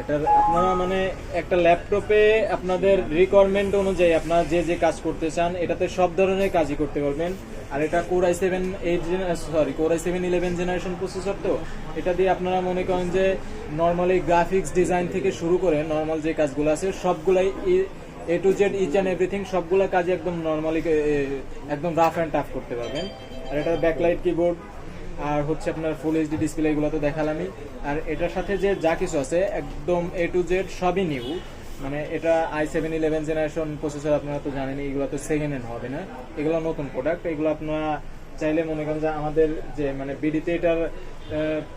এটার আপনারা মানে একটা ল্যাপটপে আপনাদের রিকোয়ারমেন্ট অনুযায়ী আপনারা যে কাজ করতে চান এটাতে সব ধরনের কাজই করতে পারবেন। আর এটা কোর i7 11 জেনারেশন প্রসেসর, তো এটা দিয়ে আপনারা মনে করেন যে নর্মালি গ্রাফিক্স ডিজাইন থেকে শুরু করে নর্মাল যে কাজগুলো আছে সবগুলাই A to Z each and everything, সবগুলো কাজে একদম নর্মালি একদম রাফ অ্যান্ড টাফ করতে পারবেন। আর এটা ব্যাকলাইট কিবোর্ড, আর হচ্ছে আপনার ফুল এইচডি ডিসপ্লে, এগুলো তো দেখালামই। আর এটার সাথে যে যা কিছু আছে একদম A to Z সবই নিউ, মানে এটা i7 11 জেনারেশন প্রসেসর, আপনারা তো জানেন এগুলো তো সেকেন্ড হ্যান্ড হবে না, এগুলো নতুন প্রোডাক্ট। এগুলো আপনারা চাইলে মনে করেন যে আমাদের যে মানে বিডিতে এটার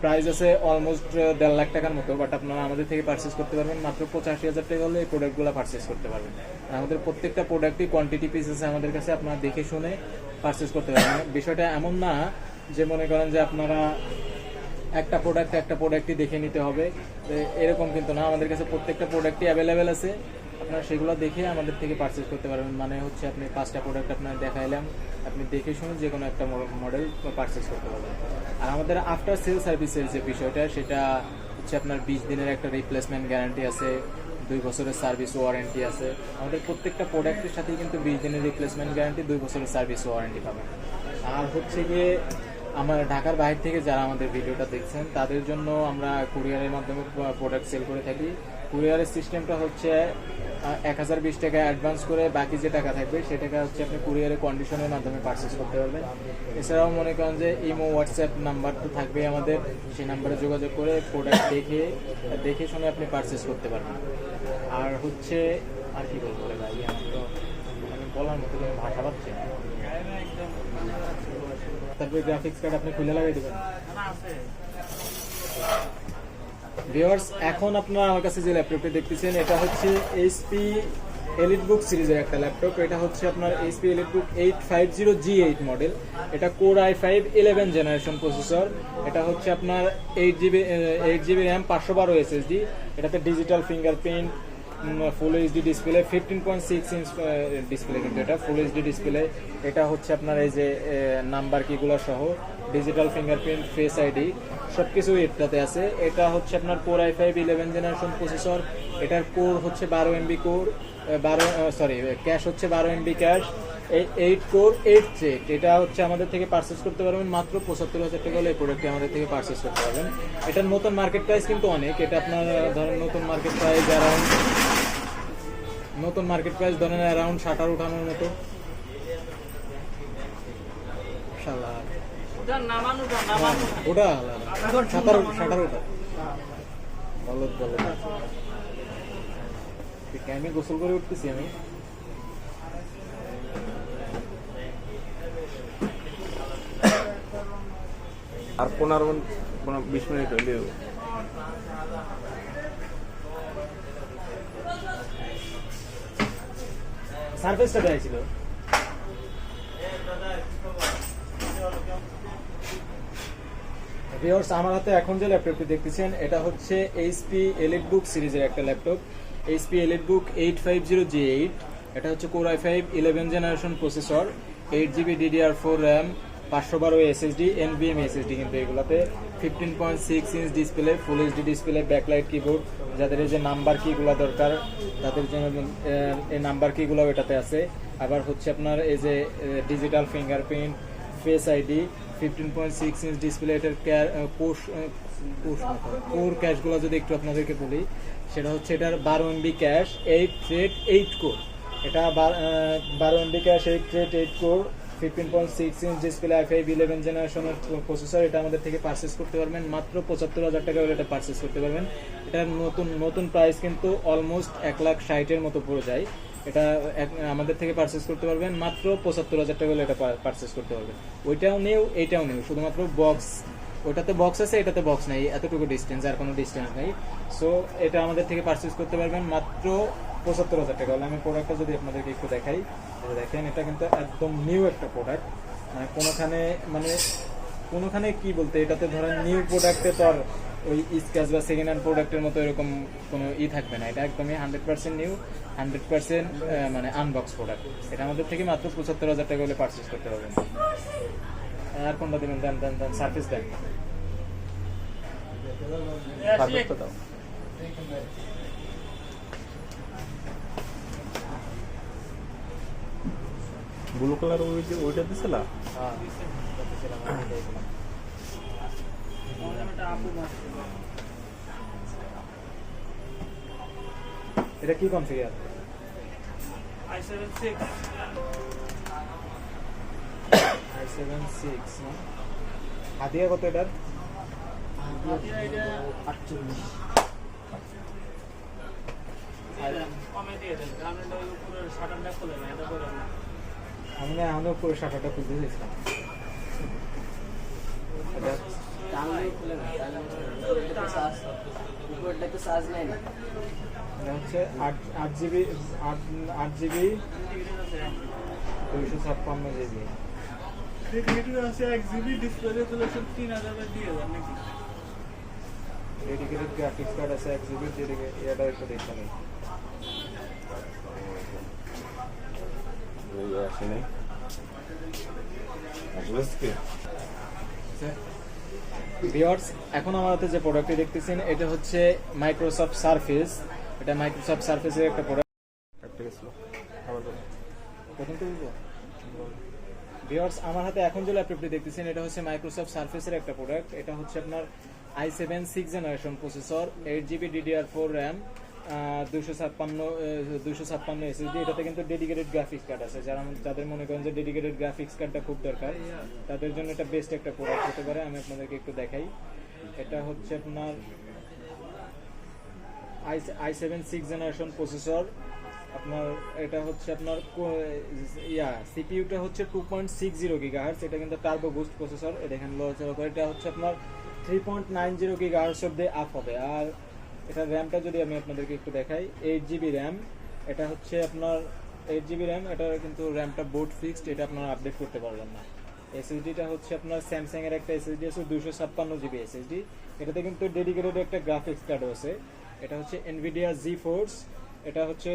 প্রাইস আছে অলমোস্ট 1.5 লাখ টাকার মতো, বাট আপনারা আমাদের থেকে পারচেস করতে পারবেন মাত্র 85,000 টাকা হলে এই প্রোডাক্টগুলো পারচেস করতে পারবেন। আর আমাদের প্রত্যেকটা প্রোডাক্টই কোয়ান্টিটি পিস আছে আমাদের কাছে, আপনারা দেখে শুনে পারচেস করতে পারবেন। বিষয়টা এমন না যে মনে করেন যে আপনারা একটা প্রোডাক্টই দেখে নিতে হবে, এরকম কিন্তু না। আমাদের কাছে প্রত্যেকটা প্রোডাক্টই অ্যাভেলেবেল আছে, আপনারা সেগুলো দেখে আমাদের থেকে পারচেস করতে পারবেন। মানে হচ্ছে আপনি 5টা প্রোডাক্ট আপনার দেখাইলাম, আপনি দেখে শুনে যে কোনো একটা মডেল পারচেস করতে পারবেন। আর আমাদের আফটার সেল সার্ভিসের যে বিষয়টা, সেটা হচ্ছে আপনার 20 দিনের একটা রিপ্লেসমেন্ট গ্যারান্টি আছে, 2 বছরের সার্ভিস ওয়ারেন্টি আছে। আমাদের প্রত্যেকটা প্রোডাক্টের সাথেই কিন্তু 20 দিনের রিপ্লেসমেন্ট গ্যারান্টি, 2 বছরের সার্ভিস ওয়ারেন্টি পাবেন। আর হচ্ছে গিয়ে আমার ঢাকার বাইরে থেকে যারা আমাদের ভিডিওটা দেখছেন তাদের জন্য আমরা কুরিয়ারের মাধ্যমে প্রোডাক্ট সেল করে থাকি। কুরিয়ারের সিস্টেমটা হচ্ছে 1020 টাকা অ্যাডভান্স করে বাকি যে টাকা থাকবে সে টাকা হচ্ছে আপনি কুরিয়ারের কন্ডিশনের মাধ্যমে পারচেস করতে পারবেন। এছাড়াও মনে করেন যে ইমো হোয়াটসঅ্যাপ নাম্বার তো থাকবেই আমাদের, সেই নাম্বারে যোগাযোগ করে প্রোডাক্ট দেখে শুনে আপনি পারচেস করতে পারবেন। আর হচ্ছে আর কি বলবো রে ভাই, আমি বলার মতো কোনো ভাষা পাচ্ছি না। তারপরে গ্রাফিক্স কার্ড আপনি খুলে লাগাই দেবেন। ভিউয়ার্স, এখন আপনারা আমার কাছে যে ল্যাপটপটা দেখতেছেন এটা হচ্ছে HP এলিটবুক সিরিজের একটা ল্যাপটপ। এটা হচ্ছে আপনার এইচপি এলিটবুক 850G8 মডেল। এটা কোর i5 11 জেনারেশন প্রসেসর। এটা হচ্ছে আপনার 8GB র্যাম, 512 SSD। এটাতে ডিজিটাল ফিঙ্গারপ্রিন্ট, ফুল এইচডি ডিসপ্লে, 15.6 ইঞ্চ ডিসপ্লে, কিন্তু এটা ফুল এইচডি ডিসপ্লে। এটা হচ্ছে আপনার এই যে নাম্বার কিগুলো সহ ডিজিটাল ফিঙ্গারপ্রিন্ট, ফেস আইডি সব কিছু এটাতে আছে। এটা হচ্ছে আপনার কোর i5 11 জেনারেশন প্রসেসর। এটার কোর হচ্ছে 12 MB কোর, ক্যাশ হচ্ছে 12 MB ক্যাশ, 8 কোর 8 থ্রেড। এটা হচ্ছে আমাদের থেকে পারচেস করতে পারবেন মাত্র 75,000 টাকা হলে এই প্রোডাক্টটি আমাদের থেকে পারচেস করতে পারবেন। এটার নতুন মার্কেট প্রাইস কিন্তু অনেক। এটা আপনার ধরেন নতুন মার্কেট প্রাইস অ্যারাউন্ড 17-18 মতো। ওটা নামানো যা নামানো ওটা 17-18টা বলত আমি গোসল করে উঠতেছি আমি। আর 15-20 মিনিট হইলেও সার্ভিসটা দেয়া ছিল। ভিউয়ার্স, আমার হাতে এখন যে ল্যাপটপটি দেখতেছেন এটা হচ্ছে এইচপি এলিটবুক সিরিজের একটা ল্যাপটপ। HP EliteBook 850G8। এটা হচ্ছে core i5 11 generation processor, 8GB DDR4 RAM, 512 SSD, NVMe SSD। কিন্তু এগুলাতে 15.6 ইঞ্চ ডিসপ্লে, ফুল এইচডি ডিসপ্লে, ব্যাকলাইট কিবোর্ড। যাদের এই যে নাম্বার কিগুলো দরকার তাদের জন্য এই নাম্বার কিগুলো এটাতে আছে। আবার হচ্ছে আপনার এই যে digital fingerprint, face ID, 15.6 inch display. এটার কোর ক্যাশগুলো যদি একটু আপনাদেরকে বলি, সেটা হচ্ছে এটার 12 MB ক্যাশ, 8 থ্রেড 8 কোর। এটা 12 MB cash, 8 thread 8 core, 15.6 inch display, i5 11 জেনারেশনের প্রসেসর। এটা আমাদের থেকে পারচেস করতে পারবেন মাত্র 75,000 টাকা হলে এটা পারচেস করতে পারবেন। এটার নতুন প্রাইস কিন্তু অলমোস্ট 1,60,000 মতো পড়ে যায়। এটা আমাদের থেকে পারচেস করতে পারবেন মাত্র 75,000 টাকা হলে এটা পারচেস করতে পারবেন। ওইটাও নেও এইটাও নেও, শুধুমাত্র বক্স, ওটাতে বক্স আছে এটাতে বক্স নাই, এতটুকু ডিস্টেন্স, আর কোনো ডিস্টেন্স নেই। সো এটা আমাদের থেকে পারচেস করতে পারবেন মাত্র 75,000 টাকা হলে। আমি প্রোডাক্টটা যদি আপনাদেরকে একটু দেখাই, দেখেন এটা কিন্তু একদম নিউ একটা প্রোডাক্ট। মানে কোনোখানে কি বলতে, এটাতে ধরেন নিউ প্রোডাক্টে তো আর ওই স্ক্র্যাচ বা সেকেন্ড হ্যান্ড প্রোডাক্টের মতো এরকম কোনো থাকবে না। এটা একদমই 100% নিউ, 100% মানে আনবক্স প্রোডাক্ট। এটা আমাদের থেকে মাত্র 75,000 টাকা হলে পারচেস করতে পারবেন। আর কোনটা দেবেন? দেন সার্ভিস দেন। সার্ভিসটা দাও। ব্লু কালার ওইটা দিছিল। হ্যাঁ, এটা কি কনফিগার? i7 6 না? হাতিয়া কত এটার? এটা 48 কমে দিয়ে দেন, কারণ এটা পুরো শাটারটা খুলে না, এটা করে না। আমি পুরো শাটারটা খুলতে চাইছিলাম। টানলেই খুলে না, উপরটা তো চার্জ নেয় না। এটা হচ্ছে 8GB 256GB। আছে 1GB ডিসপ্লে রেজোলিউশন 3000 নাকি? ডেডিকেটেড গ্রাফিক্স কার্ড আছে 1GB, এটা একটু দেখতে নেই। ভিউয়ার্স, এখন আমার হাতে যে প্রোডাক্টটি দেখতেছেন এটা হচ্ছে মাইক্রোসফট সারফেস। এটা মাইক্রোসফট সারফেসের একটা প্রোডাক্ট। প্রথম তো বলবো ভিউয়ার্স, আমার হাতে এখন যে ল্যাপটপটি দেখতেছেন এটা হচ্ছে মাইক্রোসফট সারফেসের একটা প্রোডাক্ট। এটা হচ্ছে আপনার i7 6 generation processor, 8GB DDR4 RAM, 256 SSD। এটাতে কিন্তু ডেডিকেটেড গ্রাফিক্স কার্ড আছে। যাদের মনে করেন যে ডেডিকেটেড গ্রাফিক্স কার্ডটা খুব দরকার, তাদের জন্য এটা বেস্ট একটা প্রোডাক্ট হতে পারে। আমি আপনাদেরকে একটু দেখাই। এটা হচ্ছে আপনার i7 6 জেনারেশন প্রসেসর। আপনার এটা হচ্ছে আপনার সিপিইউটা হচ্ছে 2.60 GHz। এটা কিন্তু টার্বো বুস্ট প্রসেসর। দেখেন লড়াচড়া করে, এটা হচ্ছে আপনার 3.90 GHz অব্দি আপ হবে। আর এটার র্যামটা যদি আমি আপনাদেরকে একটু দেখাই, 8GB র্যাম, এটা হচ্ছে আপনার 8 GB র্যাম, এটা কিন্তু র্যামটা বোর্ড ফিক্সড, এটা আপনারা আপডেট করতে পারবেন না। এসএসডিটা হচ্ছে আপনার স্যামসাং এর একটা এসএসডি আছে 256 GB এসএসডি, এটাতে কিন্তু ডেডিকেটেড একটা গ্রাফিক্স কার্ড আছে। এটা হচ্ছে এনভিডিয়া জিফোর্স, এটা হচ্ছে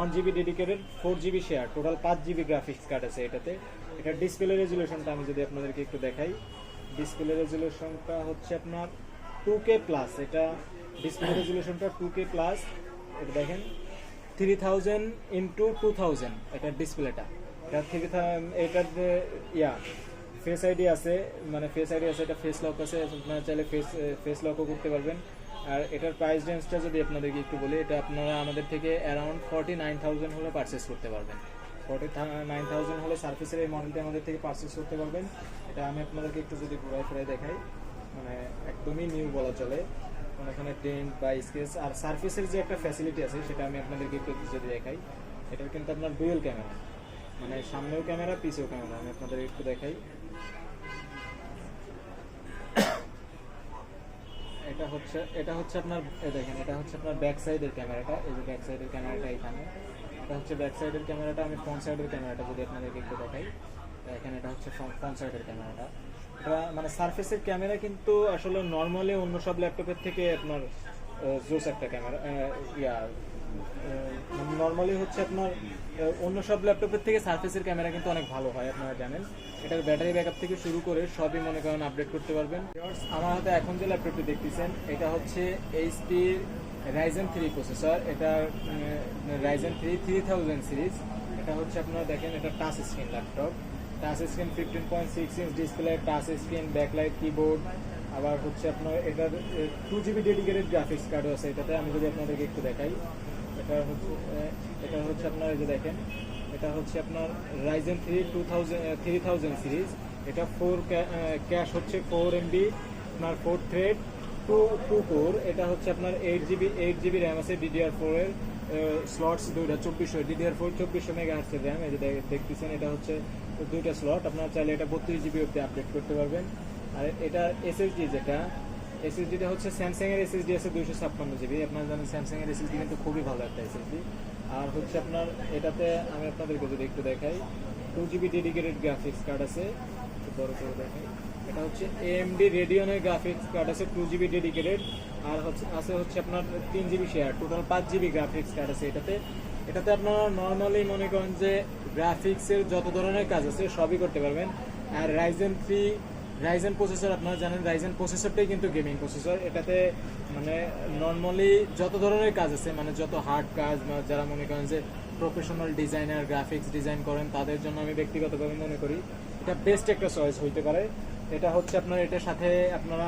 1 GB dedicated, 4 GB share, total 5 GB graphics card আছে এটাতে। এটা ডিসপ্লে রেজুলেশনটা আমি যদি আপনাদেরকে একটু দেখাই, ডিসপ্লে রেজুলেশনটা হচ্ছে আপনার 2K প্লাস, এটা ডিসপ্লে রেজুলেশনটা 2K প্লাস। এটা দেখেন 3000 ইন্টু 2000 এটা ডিসপ্লেটা, এটা 3000, এটার ফেস আইডি আছে, মানে ফেস আইডি আছে, এটা ফেস লক আছে, আপনারা চাইলে ফেস লকও করতে পারবেন। আর এটার প্রাইস রেঞ্জটা যদি আপনাদেরকে একটু বলি, এটা আপনারা আমাদের থেকে অ্যারাউন্ড 49,000 হলে পারচেস করতে পারবেন। 49,000 হলে সার্ফেসের এই মডেলটা আমাদের থেকে পারচেস করতে পারবেন। এটা আমি আপনাদেরকে একটু যদি ঘুরাই ফিরাই দেখাই, মানে একদমই নিউ বলা চলে, মানে এখানে ডেন্ট বা স্কেচ আর সার্ফেসের যে একটা ফ্যাসিলিটি আছে সেটা আমি আপনাদেরকে একটু যদি দেখাই। এটার কিন্তু আপনার ডুয়েল ক্যামেরা, মানে সামনেও ক্যামেরা পিছেও ক্যামেরা, আমি আপনাদের একটু দেখাই। এটা হচ্ছে আপনার দেখেন, এটা হচ্ছে আপনার ব্যাক সাইডের ক্যামেরাটা, এই যে ব্যাক সাইডের ক্যামেরাটা এখানে, এটা হচ্ছে ব্যাক সাইডের ক্যামেরাটা। আমি ফ্রন্ট সাইডের ক্যামেরাটা যদি আপনাদেরকে একটু দেখাই, এখানে এটা হচ্ছে ফ্রন্ট সাইডের ক্যামেরাটা। এটা মানে সারফেসের ক্যামেরা কিন্তু আসলে নর্মালি অন্য সব ল্যাপটপের থেকে আপনার জোস একটা ক্যামেরা, নর্মালি হচ্ছে আপনার অন্য সব ল্যাপটপের থেকে সারফেসের ক্যামেরা কিন্তু অনেক ভালো হয়, আপনারা জানেন। এটার ব্যাটারি ব্যাকআপ থেকে শুরু করে সবই মনে করেন আপডেট করতে পারবেন। আমার হাতে এখন যে ল্যাপটপটি দেখতেছেন এটা হচ্ছে এইচপি Ryzen 3 প্রসেসর, এটা Ryzen 3 3000 সিরিজ। এটা হচ্ছে আপনারা দেখেন, এটা touch screen laptop, touch screen 15.6 inch display, touch screen, backlight keyboard, আবার হচ্ছে আপনার এটার 2 GB ডেডিকেটেড গ্রাফিক্স কার্ডও আছে এটাতে। আমি যদি আপনাদেরকে একটু দেখাই, এটা হচ্ছে আপনার এই যে দেখেন, এটা হচ্ছে আপনার Ryzen 3 3000 সিরিজ। এটা 4 ক্যাশ হচ্ছে 4 MB, আপনার 4 থ্রেড 2 কোর। এটা হচ্ছে আপনার 8 GB র্যাম আছে, DDR4 এর স্লটস দুইটা 2400, DDR4 2400 মেগাহার্টজ এর র্যাম, এই যে দেখতেছেন এটা হচ্ছে দুইটা স্লট। আপনারা চাইলে এটা 32 GB অবধি আপডেট করতে পারবেন। আর এটা এসএসডি, যেটা এসএসডিটা হচ্ছে স্যামসাং এর এসএসডি আছে 256 GB। আপনারা জানেন স্যামসাং এর এসএসডি কিন্তু খুবই ভালো একটা এসএসডি। আর হচ্ছে আপনার এটাতে আমি আপনাদেরকে যদি একটু দেখাই, 2 GB ডেডিকেটেড গ্রাফিক্স কার্ড আছে, একটু বড় করে দেখাই। এটা হচ্ছে AMD রেডিয়নের গ্রাফিক্স কার্ড আছে 2 GB ডেডিকেটেড, আর হচ্ছে আপনার 3 GB share, total 5 GB graphics card আছে এটাতে আপনারা নর্মালি মনে করেন যে গ্রাফিক্সের যত ধরনের কাজ আছে সবই করতে পারবেন। আর রাইজেন প্রসেসর, আপনারা জানেন রাইজেন প্রসেসরটাই কিন্তু গেমিং প্রসেসর। এটাতে মানে নর্মালি যত ধরনের কাজ আছে, মানে যত হার্ড কাজ, যারা মনে করেন যে প্রফেশনাল ডিজাইনার, গ্রাফিক্স ডিজাইন করেন, তাদের জন্য আমি ব্যক্তিগতভাবে মনে করি এটা বেস্ট একটা চয়েস হইতে পারে। এটা হচ্ছে আপনার এটার সাথে আপনারা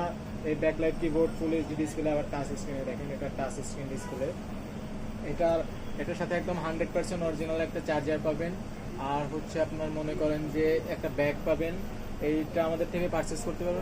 এই ব্যাকলাইট কিবোর্ড, ফুল এইচডি ডিসপ্লে, আবার টাচ স্ক্রিনে দেখেন, এটা টাচ স্ক্রিন ডিসপ্লে। এটার সাথে একদম 100% অরিজিনাল একটা চার্জার পাবেন। আর হচ্ছে আপনার মনে করেন যে একটা ব্যাগ পাবেন, এইটা আমাদের থেকে পারচেস করতে পারবেন।